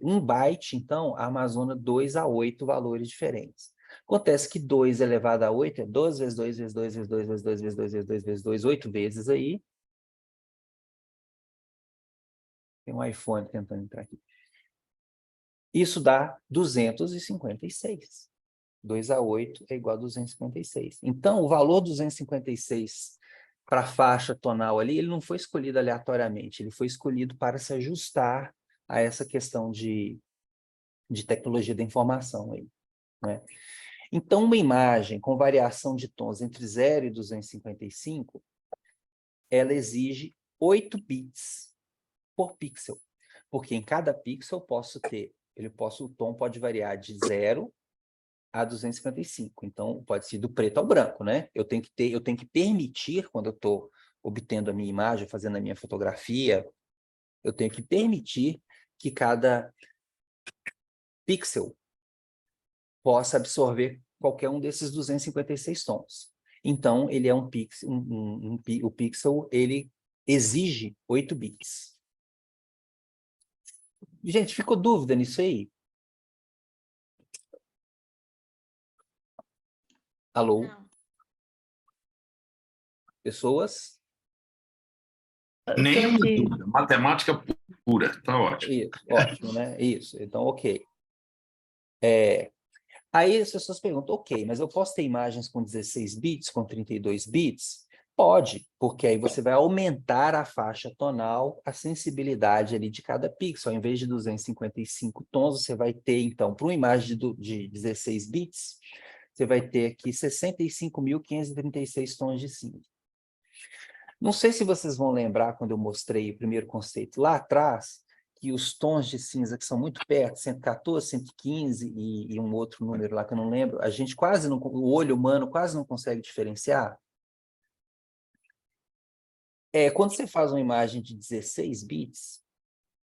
Speaker 1: um byte, então, armazena 2 a 8 valores diferentes. Acontece que 2 elevado a 8 é 2 vezes 2 vezes 2 vezes 2 vezes 2 vezes 2 vezes 2 vezes 2, 8 vezes aí. Tem um iPhone tentando entrar aqui. Isso dá 256. 2 a 8 é igual a 256. Então, o valor 256 para a faixa tonal ali, ele não foi escolhido aleatoriamente, ele foi escolhido para se ajustar a essa questão de tecnologia da informação aí, né? Então, uma imagem com variação de tons entre 0 e 255, ela exige 8 bits por pixel, porque em cada pixel o tom pode variar de 0 a 255. Então, pode ser do preto ao branco, né? Eu tenho que permitir, quando eu estou obtendo a minha imagem, fazendo a minha fotografia, eu tenho que permitir que cada pixel possa absorver qualquer um desses 256 tons. Então, ele é um pixel, o pixel, ele exige 8 bits. Gente, ficou dúvida nisso aí? Alô?
Speaker 5: Não.
Speaker 1: Pessoas?
Speaker 4: Nenhuma
Speaker 3: Aqui.
Speaker 4: dúvida. Matemática pura. Tá ótimo.
Speaker 1: Isso, ótimo, né? Isso, então, ok. Aí as pessoas perguntam, ok, mas eu posso ter imagens com 16 bits, com 32 bits? Pode, porque aí você vai aumentar a faixa tonal, a sensibilidade ali de cada pixel. Ao invés de 255 tons, você vai ter, então, para uma imagem de 16 bits, você vai ter aqui 65.536 tons de cinza. Não sei se vocês vão lembrar quando eu mostrei o primeiro conceito lá atrás, que os tons de cinza que são muito perto, 114, 115 e um outro número lá que eu não lembro, a gente quase não, o olho humano quase não consegue diferenciar. Quando você faz uma imagem de 16 bits,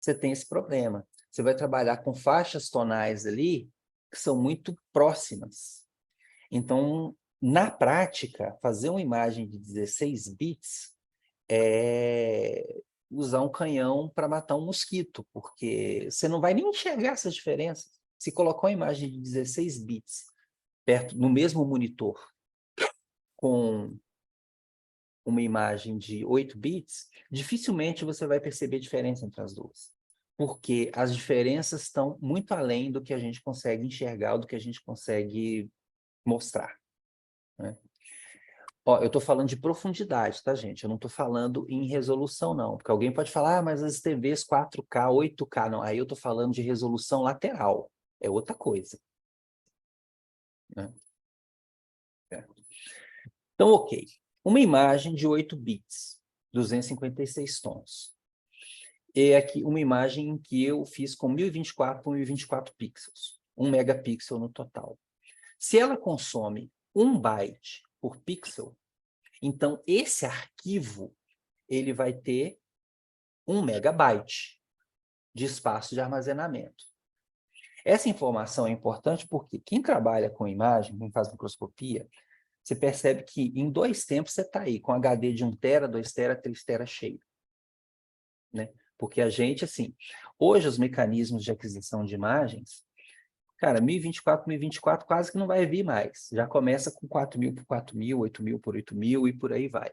Speaker 1: você tem esse problema. Você vai trabalhar com faixas tonais ali que são muito próximas. Então, na prática, fazer uma imagem de 16 bits é usar um canhão para matar um mosquito, porque você não vai nem enxergar essas diferenças. Se colocar uma imagem de 16 bits perto, no mesmo monitor, com uma imagem de 8 bits, dificilmente você vai perceber diferença entre as duas, porque as diferenças estão muito além do que a gente consegue enxergar, ou do que a gente consegue mostrar, né? Ó, eu estou falando de profundidade, tá, gente? Eu não estou falando em resolução, não. Porque alguém pode falar, mas as TVs 4K, 8K, não. Aí eu estou falando de resolução lateral. É outra coisa, né? Então, ok. Uma imagem de 8 bits, 256 tons. É aqui uma imagem em que eu fiz com 1024 por 1024 pixels. 1 megapixel no total. Se ela consome 1 byte por pixel, então esse arquivo ele vai ter 1 megabyte de espaço de armazenamento. Essa informação é importante porque quem trabalha com imagem, quem faz microscopia, você percebe que em 2 tempos você está aí com HD de 1 tera, 2 tera, 3 tera cheio, né? Porque a gente, assim, hoje os mecanismos de aquisição de imagens, cara, 1024 quase que não vai vir mais. Já começa com 4.000 por 4.000, 8.000 por 8.000 e por aí vai.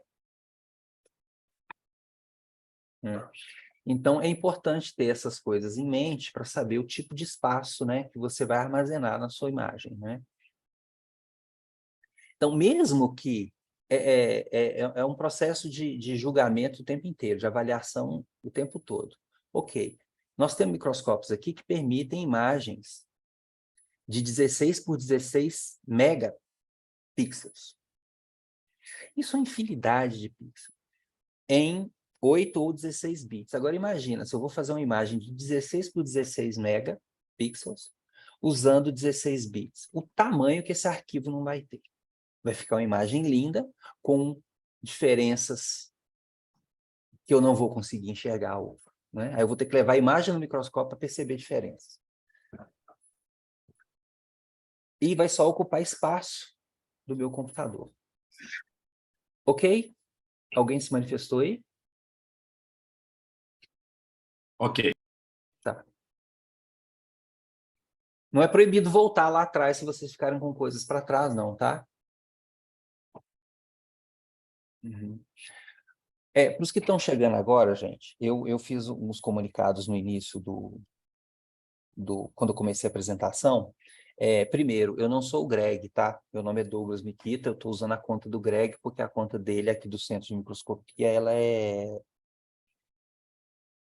Speaker 1: Então, é importante ter essas coisas em mente para saber o tipo de espaço, né, que você vai armazenar na sua imagem, né? Então, mesmo que é um processo de julgamento o tempo inteiro, de avaliação o tempo todo. Ok, nós temos microscópios aqui que permitem imagens de 16 por 16 megapixels. Isso é uma infinidade de pixels em 8 ou 16 bits. Agora imagina, se eu vou fazer uma imagem de 16 por 16 megapixels usando 16 bits, o tamanho que esse arquivo não vai ter. Vai ficar uma imagem linda, com diferenças que eu não vou conseguir enxergar. Né? Aí eu vou ter que levar a imagem no microscópio para perceber diferenças. E vai só ocupar espaço do meu computador. Ok? Alguém se manifestou aí?
Speaker 4: Ok.
Speaker 1: Tá. Não é proibido voltar lá atrás se vocês ficarem com coisas para trás, não, tá? Uhum. Para os que estão chegando agora, gente, eu fiz uns comunicados no início quando eu comecei a apresentação. Primeiro, eu não sou o Greg, tá? Meu nome é Douglas Miquita, eu estou usando a conta do Greg, porque a conta dele aqui do Centro de Microscopia, ela é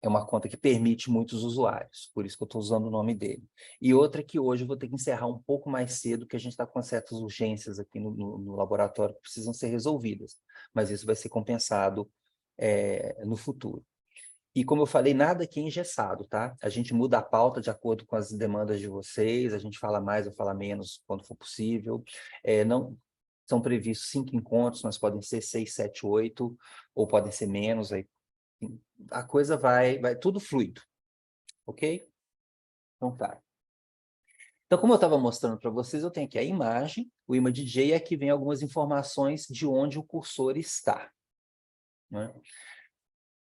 Speaker 1: uma conta que permite muitos usuários, por isso que eu estou usando o nome dele. E outra que hoje eu vou ter que encerrar um pouco mais cedo, porque a gente está com certas urgências aqui no laboratório que precisam ser resolvidas, mas isso vai ser compensado no futuro. E como eu falei, nada aqui é engessado, tá? A gente muda a pauta de acordo com as demandas de vocês, a gente fala mais ou fala menos quando for possível. Não são previstos 5 encontros, mas podem ser 6, 7, 8, ou podem ser menos, aí a coisa vai tudo fluido, ok? Então tá. Então, como eu estava mostrando para vocês, eu tenho aqui a imagem, o ImageJ, e aqui vem algumas informações de onde o cursor está. Né?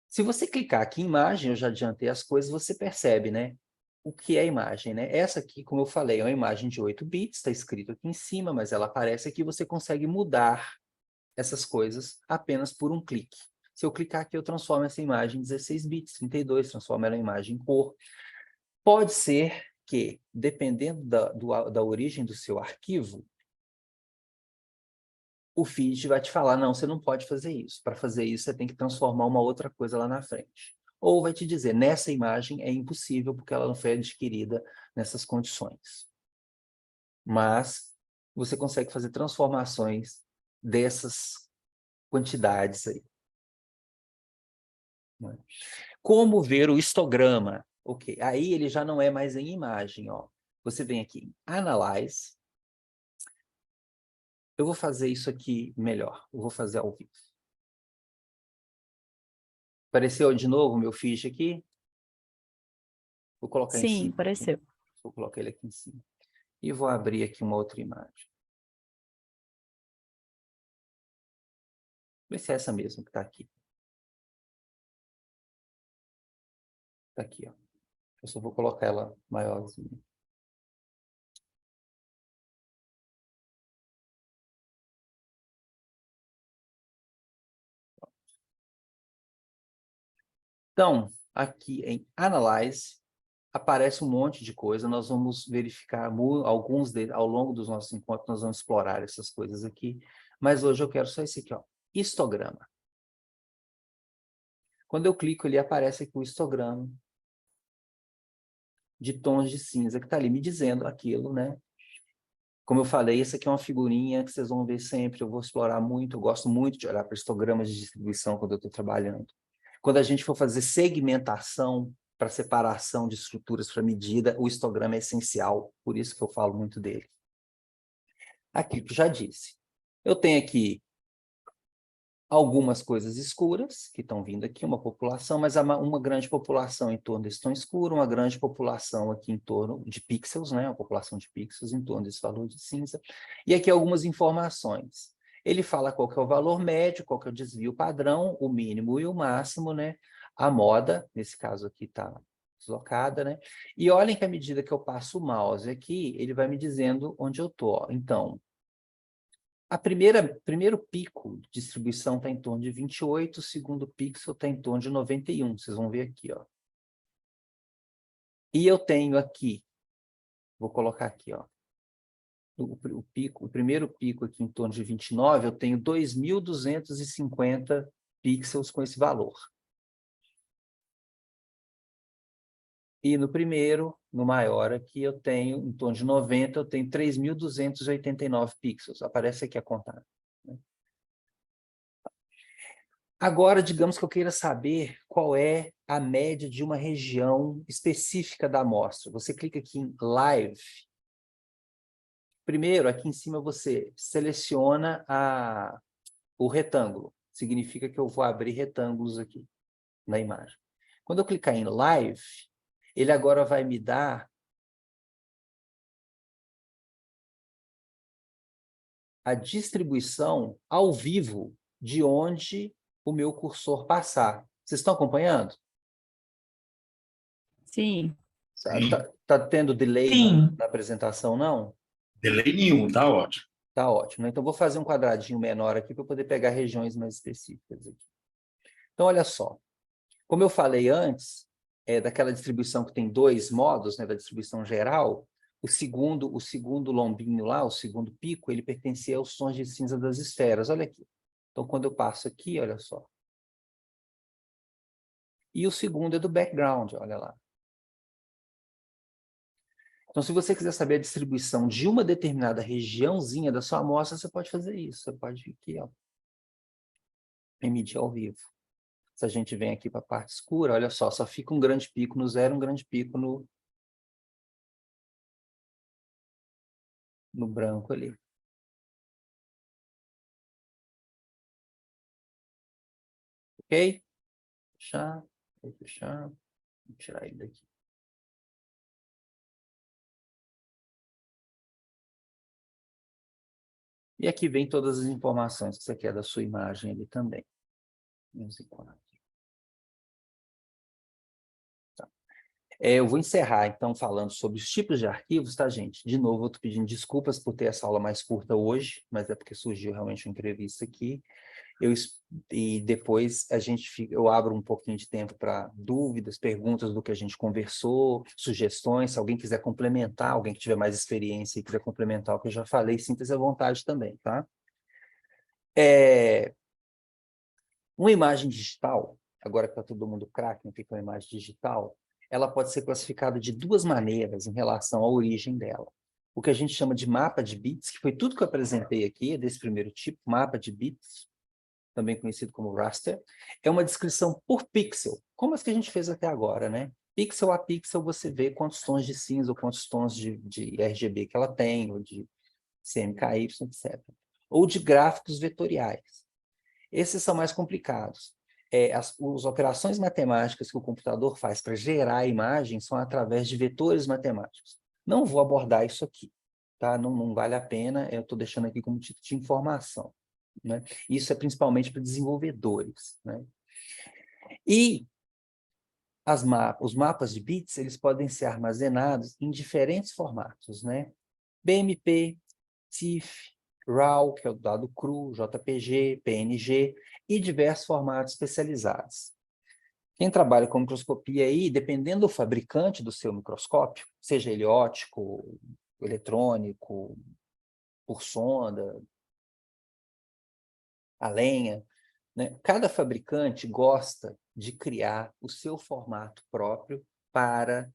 Speaker 1: Se você clicar aqui em imagem, eu já adiantei as coisas, você percebe, né? O que é imagem, né? Essa aqui, como eu falei, é uma imagem de 8 bits, está escrito aqui em cima, mas ela aparece aqui, você consegue mudar essas coisas apenas por um clique. Se eu clicar aqui, eu transformo essa imagem em 16 bits, 32, transformo ela em imagem em cor. Pode ser que, dependendo da origem do seu arquivo, o feed vai te falar, não, você não pode fazer isso. Para fazer isso, você tem que transformar uma outra coisa lá na frente. Ou vai te dizer, nessa imagem é impossível, porque ela não foi adquirida nessas condições. Mas você consegue fazer transformações dessas quantidades aí. Como ver o histograma? Ok, aí ele já não é mais em imagem, ó. Você vem aqui em Analyze. Eu vou fazer isso aqui melhor. Eu vou fazer ao vivo. Apareceu de novo o meu fiche aqui? Vou colocar em
Speaker 3: Sim,
Speaker 1: cima.
Speaker 3: apareceu.
Speaker 1: Vou colocar ele aqui em cima. E vou abrir aqui uma outra imagem. Vê se é essa mesmo que está aqui. Está aqui, ó. Eu só vou colocar ela maiorzinha. Então, aqui em Analyze, aparece um monte de coisa. Nós vamos verificar alguns deles ao longo dos nossos encontros. Nós vamos explorar essas coisas aqui. Mas hoje eu quero só esse aqui, ó. Histograma. Quando eu clico, ele aparece aqui o histograma de tons de cinza, que está ali me dizendo aquilo, né? Como eu falei, essa aqui é uma figurinha que vocês vão ver sempre, eu vou explorar muito, eu gosto muito de olhar para histogramas de distribuição quando eu estou trabalhando. Quando a gente for fazer segmentação para separação de estruturas para medida, o histograma é essencial, por isso que eu falo muito dele. Aqui, que eu já disse. Eu tenho aqui algumas coisas escuras, que estão vindo aqui, uma população, mas uma grande população em torno desse tom escuro, uma grande população aqui em torno de pixels, né? Uma população de pixels em torno desse valor de cinza. E aqui algumas informações. Ele fala qual que é o valor médio, qual que é o desvio padrão, o mínimo e o máximo, né? a moda, nesse caso aqui está deslocada, né? E olhem que à medida que eu passo o mouse aqui, ele vai me dizendo onde eu estou. Então, primeiro pico de distribuição está em torno de 28, o segundo pixel está em torno de 91. Vocês vão ver aqui, ó. E eu tenho aqui, vou colocar aqui, ó. O primeiro pico aqui em torno de 29, eu tenho 2.250 pixels com esse valor. E no primeiro, no maior aqui, eu tenho, em torno de 90, eu tenho 3.289 pixels. Aparece aqui a contagem, né? Agora, digamos que eu queira saber qual é a média de uma região específica da amostra. Você clica aqui em Live. Primeiro, aqui em cima, você seleciona o retângulo. Significa que eu vou abrir retângulos aqui na imagem. Quando eu clicar em Live, ele agora vai me dar a distribuição ao vivo de onde o meu cursor passar. Vocês estão acompanhando?
Speaker 3: Sim.
Speaker 1: Tá tendo delay
Speaker 5: Sim.
Speaker 1: na apresentação, não?
Speaker 4: Delay nenhum, tá ótimo.
Speaker 1: Tá ótimo, né? Então, vou fazer um quadradinho menor aqui para poder pegar regiões mais específicas aqui. Então, olha só. Como eu falei antes, daquela distribuição que tem dois modos, né, da distribuição geral, o segundo lombinho lá, o segundo pico, ele pertencia aos tons de cinza das esferas. Olha aqui. Então, quando eu passo aqui, olha só. E o segundo é do background, olha lá. Então, se você quiser saber a distribuição de uma determinada regiãozinha da sua amostra, você pode fazer isso. Você pode vir aqui, ó, e medir ao vivo. Se a gente vem aqui para a parte escura, olha só fica um grande pico no zero, um grande pico no branco ali. Ok? Fechar, vou fechar, vou tirar ele daqui. E aqui vem todas as informações que você quer da sua imagem ali também. 11:04. Tá. Eu vou encerrar, então, falando sobre os tipos de arquivos, tá, gente? De novo, eu estou pedindo desculpas por ter essa aula mais curta hoje, mas é porque surgiu realmente uma entrevista aqui. E depois eu abro um pouquinho de tempo para dúvidas, perguntas do que a gente conversou, sugestões. Se alguém quiser complementar, alguém que tiver mais experiência e quiser complementar o que eu já falei, sinta-se à vontade também, tá? Uma imagem digital, agora que está todo mundo craque no que é uma imagem digital, ela pode ser classificada de duas maneiras em relação à origem dela. O que a gente chama de mapa de bits, que foi tudo que eu apresentei aqui, desse primeiro tipo, mapa de bits, também conhecido como raster, é uma descrição por pixel, como as que a gente fez até agora, né? Pixel a pixel você vê quantos tons de cinza ou quantos tons de RGB que ela tem, ou de CMKY, etc. Ou de gráficos vetoriais. Esses são mais complicados. As operações matemáticas que o computador faz para gerar a imagem são através de vetores matemáticos. Não vou abordar isso aqui, tá? Não vale a pena, eu estou deixando aqui como título de informação, né? Isso é principalmente para desenvolvedores, né? E os mapas de bits, eles podem ser armazenados em diferentes formatos, né? BMP, TIFF, RAW, que é o dado cru, JPG, PNG, e diversos formatos especializados. Quem trabalha com microscopia aí, dependendo do fabricante do seu microscópio, seja ele óptico, eletrônico, por sonda, a lenha, né? Cada fabricante gosta de criar o seu formato próprio para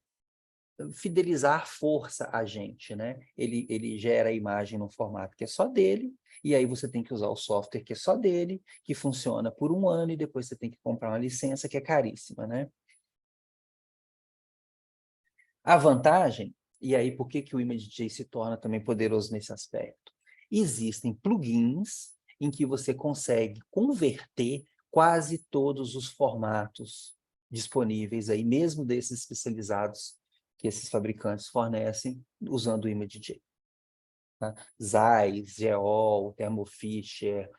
Speaker 1: fidelizar força a gente, né? Ele gera a imagem no formato que é só dele, e aí você tem que usar o software que é só dele, que funciona por 1 ano, e depois você tem que comprar uma licença que é caríssima, né? A vantagem, e aí por que o ImageJ se torna também poderoso nesse aspecto? Existem plugins em que você consegue converter quase todos os formatos disponíveis aí, mesmo desses especializados que esses fabricantes fornecem, usando o ImageJ. Tá? Zeiss, Geol, Thermo Fisher,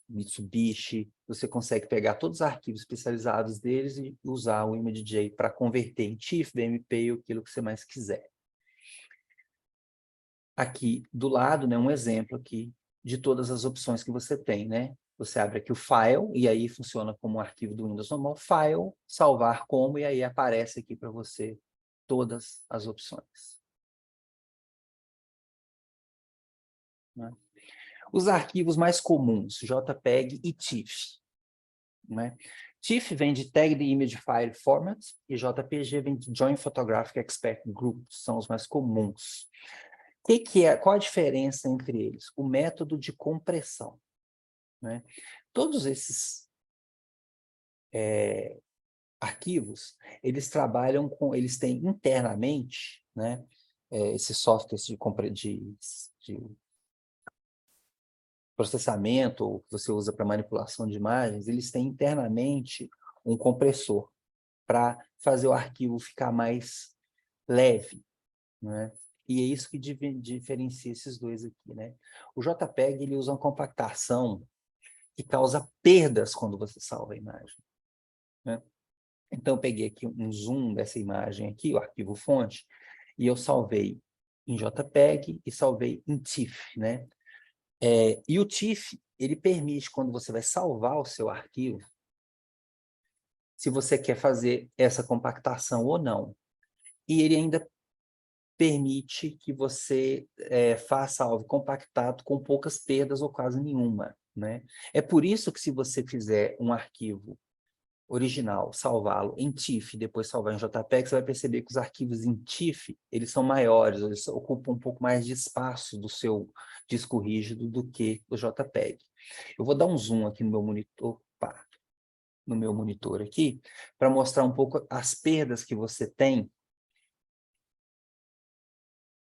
Speaker 1: Mitsubishi, você consegue pegar todos os arquivos especializados deles e usar o ImageJ para converter em TIFF, BMP ou aquilo que você mais quiser. Aqui do lado, né, um exemplo aqui de todas as opções que você tem, né? Você abre aqui o File, e aí funciona como um arquivo do Windows normal, File, salvar como, e aí aparece aqui para você todas as opções. Né? Os arquivos mais comuns, JPEG e TIFF. Né? TIFF vem de Tagged Image File Format, e JPG vem de Joint Photographic Expert Group, são os mais comuns. Qual a diferença entre eles? O método de compressão. Né? Todos esses arquivos, eles trabalham com, eles têm internamente, né, esses softwares de processamento, que você usa para manipulação de imagens, eles têm internamente um compressor para fazer o arquivo ficar mais leve, né? E é isso que diferencia esses dois aqui, né? O JPEG, ele usa uma compactação que causa perdas quando você salva a imagem, né? Então, eu peguei aqui um zoom dessa imagem aqui, o arquivo fonte, e eu salvei em JPEG e salvei em TIFF, né? E o TIFF, ele permite, quando você vai salvar o seu arquivo, se você quer fazer essa compactação ou não. E ele ainda permite que você faça algo compactado com poucas perdas ou quase nenhuma, né? É por isso que se você fizer um arquivo original, salvá-lo em TIFF, depois salvar em JPEG, você vai perceber que os arquivos em TIFF, eles são maiores, eles ocupam um pouco mais de espaço do seu disco rígido do que o JPEG. Eu vou dar um zoom aqui no meu monitor aqui, para mostrar um pouco as perdas que você tem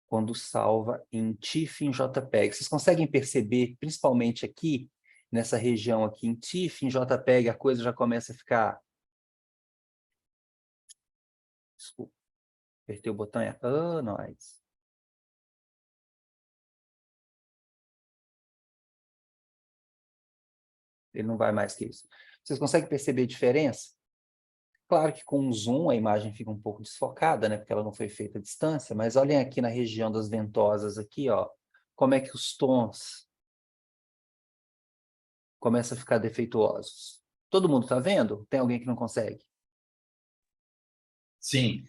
Speaker 1: quando salva em TIFF e em JPEG. Vocês conseguem perceber, principalmente aqui, nessa região aqui, em TIFF, em JPEG, a coisa já começa a ficar... Desculpa, apertei o botão e... nós. Ele não vai mais que isso. Vocês conseguem perceber a diferença? Claro que com o zoom a imagem fica um pouco desfocada, né? Porque ela não foi feita à distância, mas olhem aqui na região das ventosas aqui, ó, como é que os tons começam a ficar defeituosos. Todo mundo está vendo? Tem alguém que não consegue?
Speaker 4: Sim.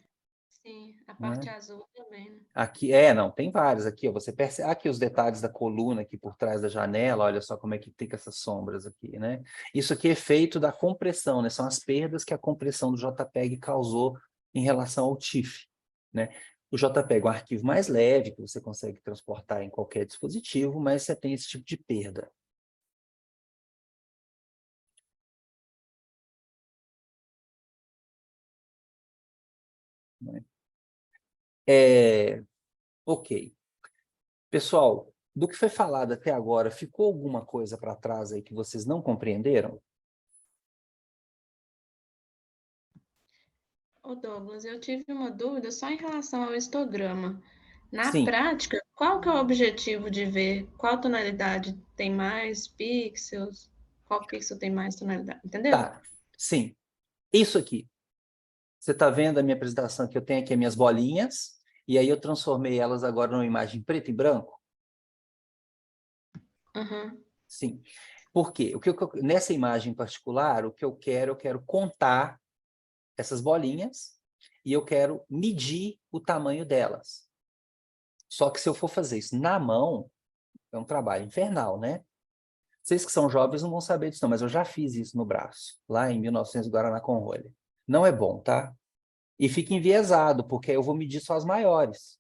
Speaker 6: Sim, a
Speaker 1: Né?
Speaker 6: parte azul também, né?
Speaker 1: Aqui, não, tem vários aqui, ó, você percebe aqui os detalhes da coluna aqui por trás da janela, olha só como é que fica essas sombras aqui, né? Isso aqui é feito da compressão, né? São as perdas que a compressão do JPEG causou em relação ao TIFF, né? O JPEG é um arquivo mais leve, que você consegue transportar em qualquer dispositivo, mas você tem esse tipo de perda. Né? Ok. Pessoal, do que foi falado até agora, ficou alguma coisa para trás aí que vocês não compreenderam?
Speaker 6: Ô Douglas, eu tive uma dúvida só em relação ao histograma. Na
Speaker 1: Sim,
Speaker 6: prática, qual que é o objetivo de ver qual tonalidade tem mais pixels, qual pixel tem mais tonalidade, entendeu?
Speaker 1: tá. Sim. Isso aqui. Você está vendo a minha apresentação que eu tenho aqui as minhas bolinhas, e aí eu transformei elas agora numa imagem preto e branco?
Speaker 6: Uhum.
Speaker 1: Sim. Por quê? Nessa imagem em particular, o que eu quero contar essas bolinhas e eu quero medir o tamanho delas. Só que se eu for fazer isso na mão, é um trabalho infernal, né? Vocês que são jovens não vão saber disso não, mas eu já fiz isso no braço, lá em 1900 Guaraná com rolha. Não é bom, tá? E fica enviesado, porque aí eu vou medir só as maiores.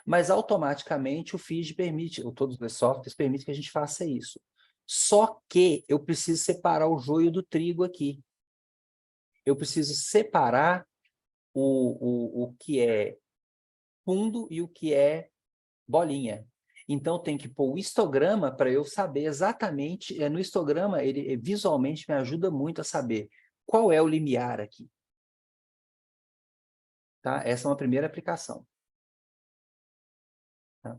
Speaker 1: Mas automaticamente o feed permite, ou todos os softwares permitem que a gente faça isso. Só que eu preciso separar o joio do trigo aqui. Eu preciso separar o que é fundo e o que é bolinha. Então, tem que pôr o histograma para eu saber exatamente. No histograma, ele visualmente me ajuda muito a saber qual é o limiar aqui. Tá? Essa é uma primeira aplicação. Tá?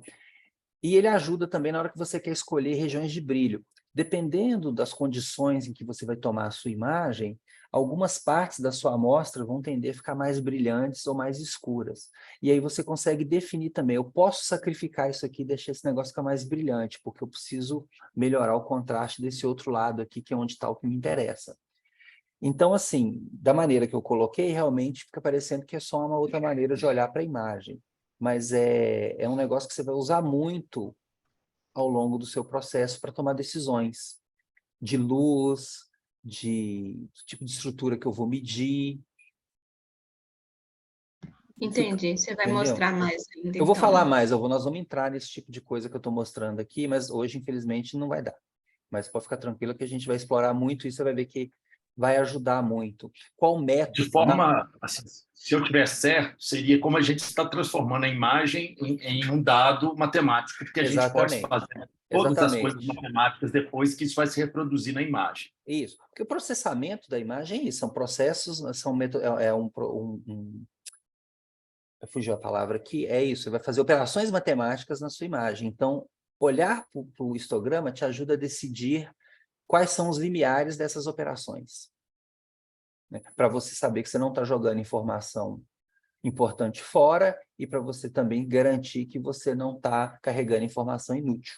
Speaker 1: E ele ajuda também na hora que você quer escolher regiões de brilho. dependendo das condições em que você vai tomar a sua imagem, algumas partes da sua amostra vão tender a ficar mais brilhantes ou mais escuras. E aí você consegue definir também, eu posso sacrificar isso aqui e deixar esse negócio ficar mais brilhante, porque eu preciso melhorar o contraste desse outro lado aqui, que é onde está o que me interessa. Então, assim, da maneira que eu coloquei, realmente fica parecendo que é só uma outra maneira de olhar para a imagem. Mas é um negócio que você vai usar muito ao longo do seu processo para tomar decisões de luz, de tipo de estrutura que eu vou medir.
Speaker 6: Entendi. Você vai
Speaker 1: Entendeu?
Speaker 6: mostrar mais ainda,
Speaker 1: Eu vou
Speaker 6: então,
Speaker 1: falar
Speaker 6: né?
Speaker 1: mais, nós vamos entrar nesse tipo de coisa que eu estou mostrando aqui, mas hoje, infelizmente, não vai dar. Mas pode ficar tranquilo que a gente vai explorar muito isso, você vai ver que vai ajudar muito. Qual método?
Speaker 4: De forma, assim, se eu tiver certo, seria como a gente está transformando a imagem em um dado matemático, porque a gente pode
Speaker 1: Exatamente.
Speaker 4: fazer todas as coisas
Speaker 1: Exatamente.
Speaker 4: matemáticas depois que isso vai se reproduzir na imagem.
Speaker 1: Isso. Porque o processamento da imagem é isso, são processos, fugiu a palavra aqui, é isso, você vai fazer operações matemáticas na sua imagem. Então, olhar para o histograma te ajuda a decidir quais são os limiares dessas operações. Né? Para você saber que você não está jogando informação importante fora e para você também garantir que você não está carregando informação inútil.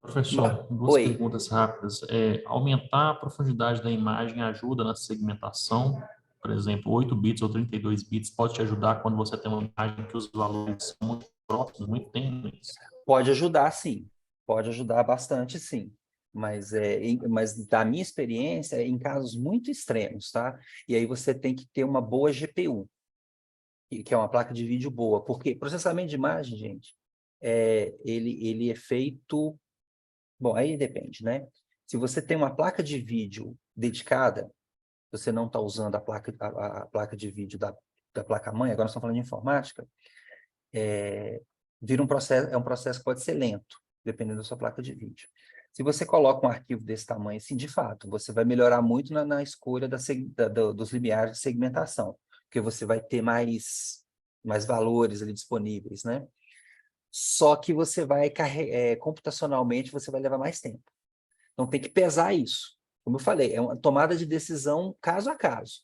Speaker 7: Professor, duas
Speaker 1: Oi.
Speaker 7: perguntas rápidas. Aumentar a profundidade da imagem ajuda na segmentação? Por exemplo, 8 bits ou 32 bits pode te ajudar quando você tem uma imagem que os valores são muito próximos, muito tênues?
Speaker 1: Pode ajudar, sim. Pode ajudar bastante, sim. Mas da minha experiência, em casos muito extremos, tá? E aí você tem que ter uma boa GPU, que é uma placa de vídeo boa. Porque processamento de imagem, gente, ele é feito... Bom, aí depende, né? Se você tem uma placa de vídeo dedicada, você não está usando a placa de vídeo da placa-mãe, agora nós estamos falando de informática, vira um processo que pode ser lento, dependendo da sua placa de vídeo. Se você coloca um arquivo desse tamanho, assim, de fato, você vai melhorar muito na escolha dos limiares de segmentação, porque você vai ter mais valores ali disponíveis, né? Só que você vai computacionalmente, você vai levar mais tempo. Então tem que pesar isso. Como eu falei, é uma tomada de decisão caso a caso.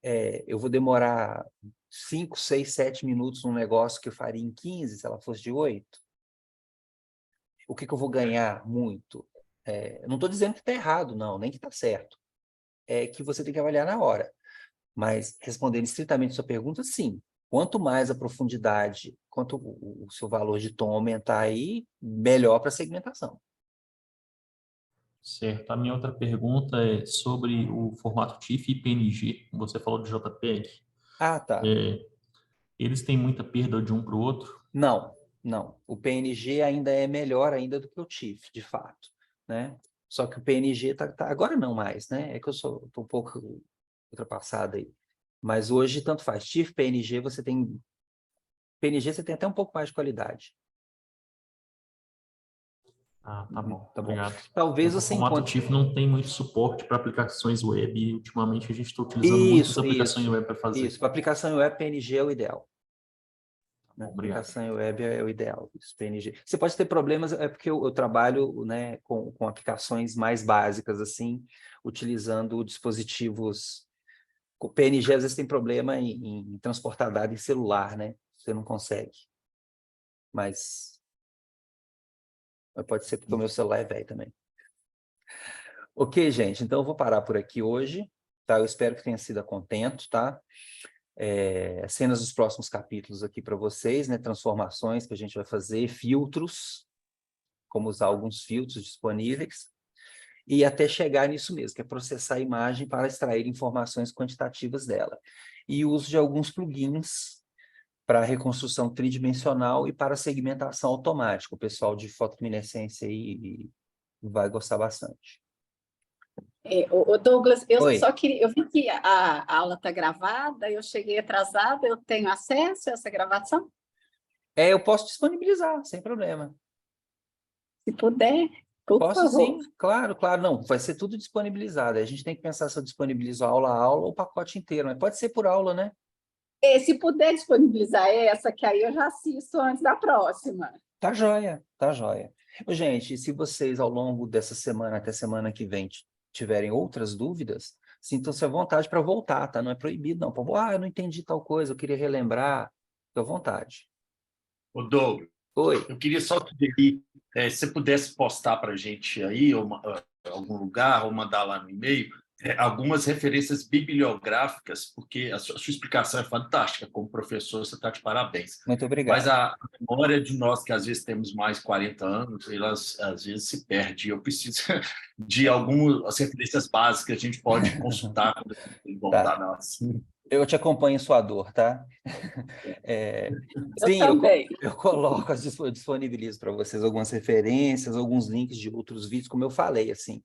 Speaker 1: Eu vou demorar 5, 6, 7 minutos num negócio que eu faria em 15, se ela fosse de 8. O que eu vou ganhar muito? Eu não estou dizendo que está errado, não, nem que está certo. É que você tem que avaliar na hora. Mas, respondendo estritamente a sua pergunta, sim. Quanto mais a profundidade, quanto o seu valor de tom aumentar aí, melhor para a segmentação.
Speaker 7: Certo. A minha outra pergunta é sobre o formato TIFF e PNG. Você falou de JPEG.
Speaker 1: Ah, tá.
Speaker 7: Eles têm muita perda de um para o outro?
Speaker 1: Não. O PNG ainda é melhor ainda do que o TIFF, de fato, né? Só que o PNG agora não mais, né? É que eu estou um pouco ultrapassado aí. Mas hoje, tanto faz. TIFF, PNG, PNG você tem até um pouco mais de qualidade.
Speaker 7: Ah, tá bom.
Speaker 1: Tá bom.
Speaker 7: Obrigado.
Speaker 1: Talvez
Speaker 7: O
Speaker 1: você
Speaker 7: formato
Speaker 1: encontre...
Speaker 7: TIFF não tem muito suporte para aplicações web e ultimamente a gente está utilizando muitas aplicações web para fazer.
Speaker 1: Isso, para aplicação web, PNG é o ideal.
Speaker 7: Obrigado.
Speaker 1: Aplicação web é o ideal, isso, PNG. Você pode ter problemas, porque eu trabalho, né, com aplicações mais básicas, assim, utilizando dispositivos... O PNG às vezes tem problema em transportar dados em celular, né? Você não consegue. Mas pode ser porque o meu celular é velho também. Ok, gente, então eu vou parar por aqui hoje, tá? Eu espero que tenha sido a contento, tá? Cenas dos próximos capítulos aqui para vocês, né? Transformações que a gente vai fazer, filtros, como usar alguns filtros disponíveis, e até chegar nisso mesmo, que é processar a imagem para extrair informações quantitativas dela. E o uso de alguns plugins para reconstrução tridimensional e para segmentação automática. O pessoal de fotoluminescência aí vai gostar bastante.
Speaker 8: O Douglas, eu
Speaker 1: Oi.
Speaker 8: só queria, eu vi que a aula está gravada, eu cheguei atrasada, eu tenho acesso a essa gravação?
Speaker 1: Eu posso disponibilizar, sem problema.
Speaker 8: Se puder, por
Speaker 1: Posso
Speaker 8: favor.
Speaker 1: sim, claro, não, vai ser tudo disponibilizado. A gente tem que pensar se eu disponibilizo aula a aula ou o pacote inteiro, mas pode ser por aula, né?
Speaker 8: Se puder disponibilizar essa, que aí eu já assisto antes da próxima.
Speaker 1: Tá joia, tá joia. Ô, gente, se vocês, ao longo dessa semana até semana que vem, tiverem outras dúvidas, sintam-se à vontade para voltar, tá? Não é proibido, não. Eu não entendi tal coisa, eu queria relembrar. Fique à vontade.
Speaker 4: Ô, Douglas,
Speaker 1: Oi.
Speaker 4: eu queria só sugerir, se você pudesse postar para a gente aí, ou algum lugar, ou mandar lá no e-mail, algumas referências bibliográficas, porque a sua explicação é fantástica. Como professor, você está de parabéns.
Speaker 1: Muito obrigado.
Speaker 4: Mas a memória de nós, que às vezes temos mais de 40 anos, elas às vezes se perde. Eu preciso de algumas referências básicas que a gente pode consultar quando a gente voltar na
Speaker 1: Eu te acompanho em sua dor, tá?
Speaker 8: Eu
Speaker 1: Sim,
Speaker 8: também.
Speaker 1: eu coloco, disponibilizo para vocês algumas referências, alguns links de outros vídeos, como eu falei, assim,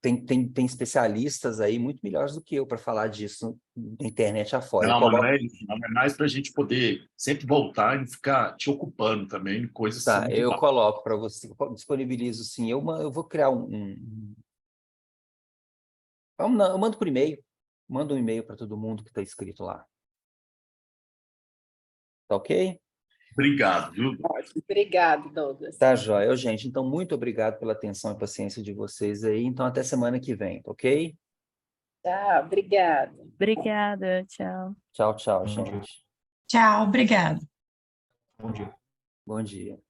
Speaker 1: tem especialistas aí muito melhores do que eu para falar disso na internet afora.
Speaker 4: Não, não é isso, não é mais para a gente poder sempre voltar e não ficar te ocupando também em coisas
Speaker 1: Tá,
Speaker 4: assim.
Speaker 1: eu coloco para você, disponibilizo sim. Eu vou criar eu mando por e-mail, mando um e-mail para todo mundo que está escrito lá. Tá ok?
Speaker 4: Obrigado, viu?
Speaker 8: Obrigado, Douglas.
Speaker 1: Tá, joia. Gente, então, muito obrigado pela atenção e paciência de vocês aí. Então, até semana que vem, tá ok?
Speaker 8: Tchau, obrigada.
Speaker 3: Obrigada, tchau.
Speaker 1: Tchau, tchau,
Speaker 7: Bom dia.
Speaker 1: gente.
Speaker 5: Tchau, obrigado.
Speaker 7: Bom dia.
Speaker 1: Bom dia.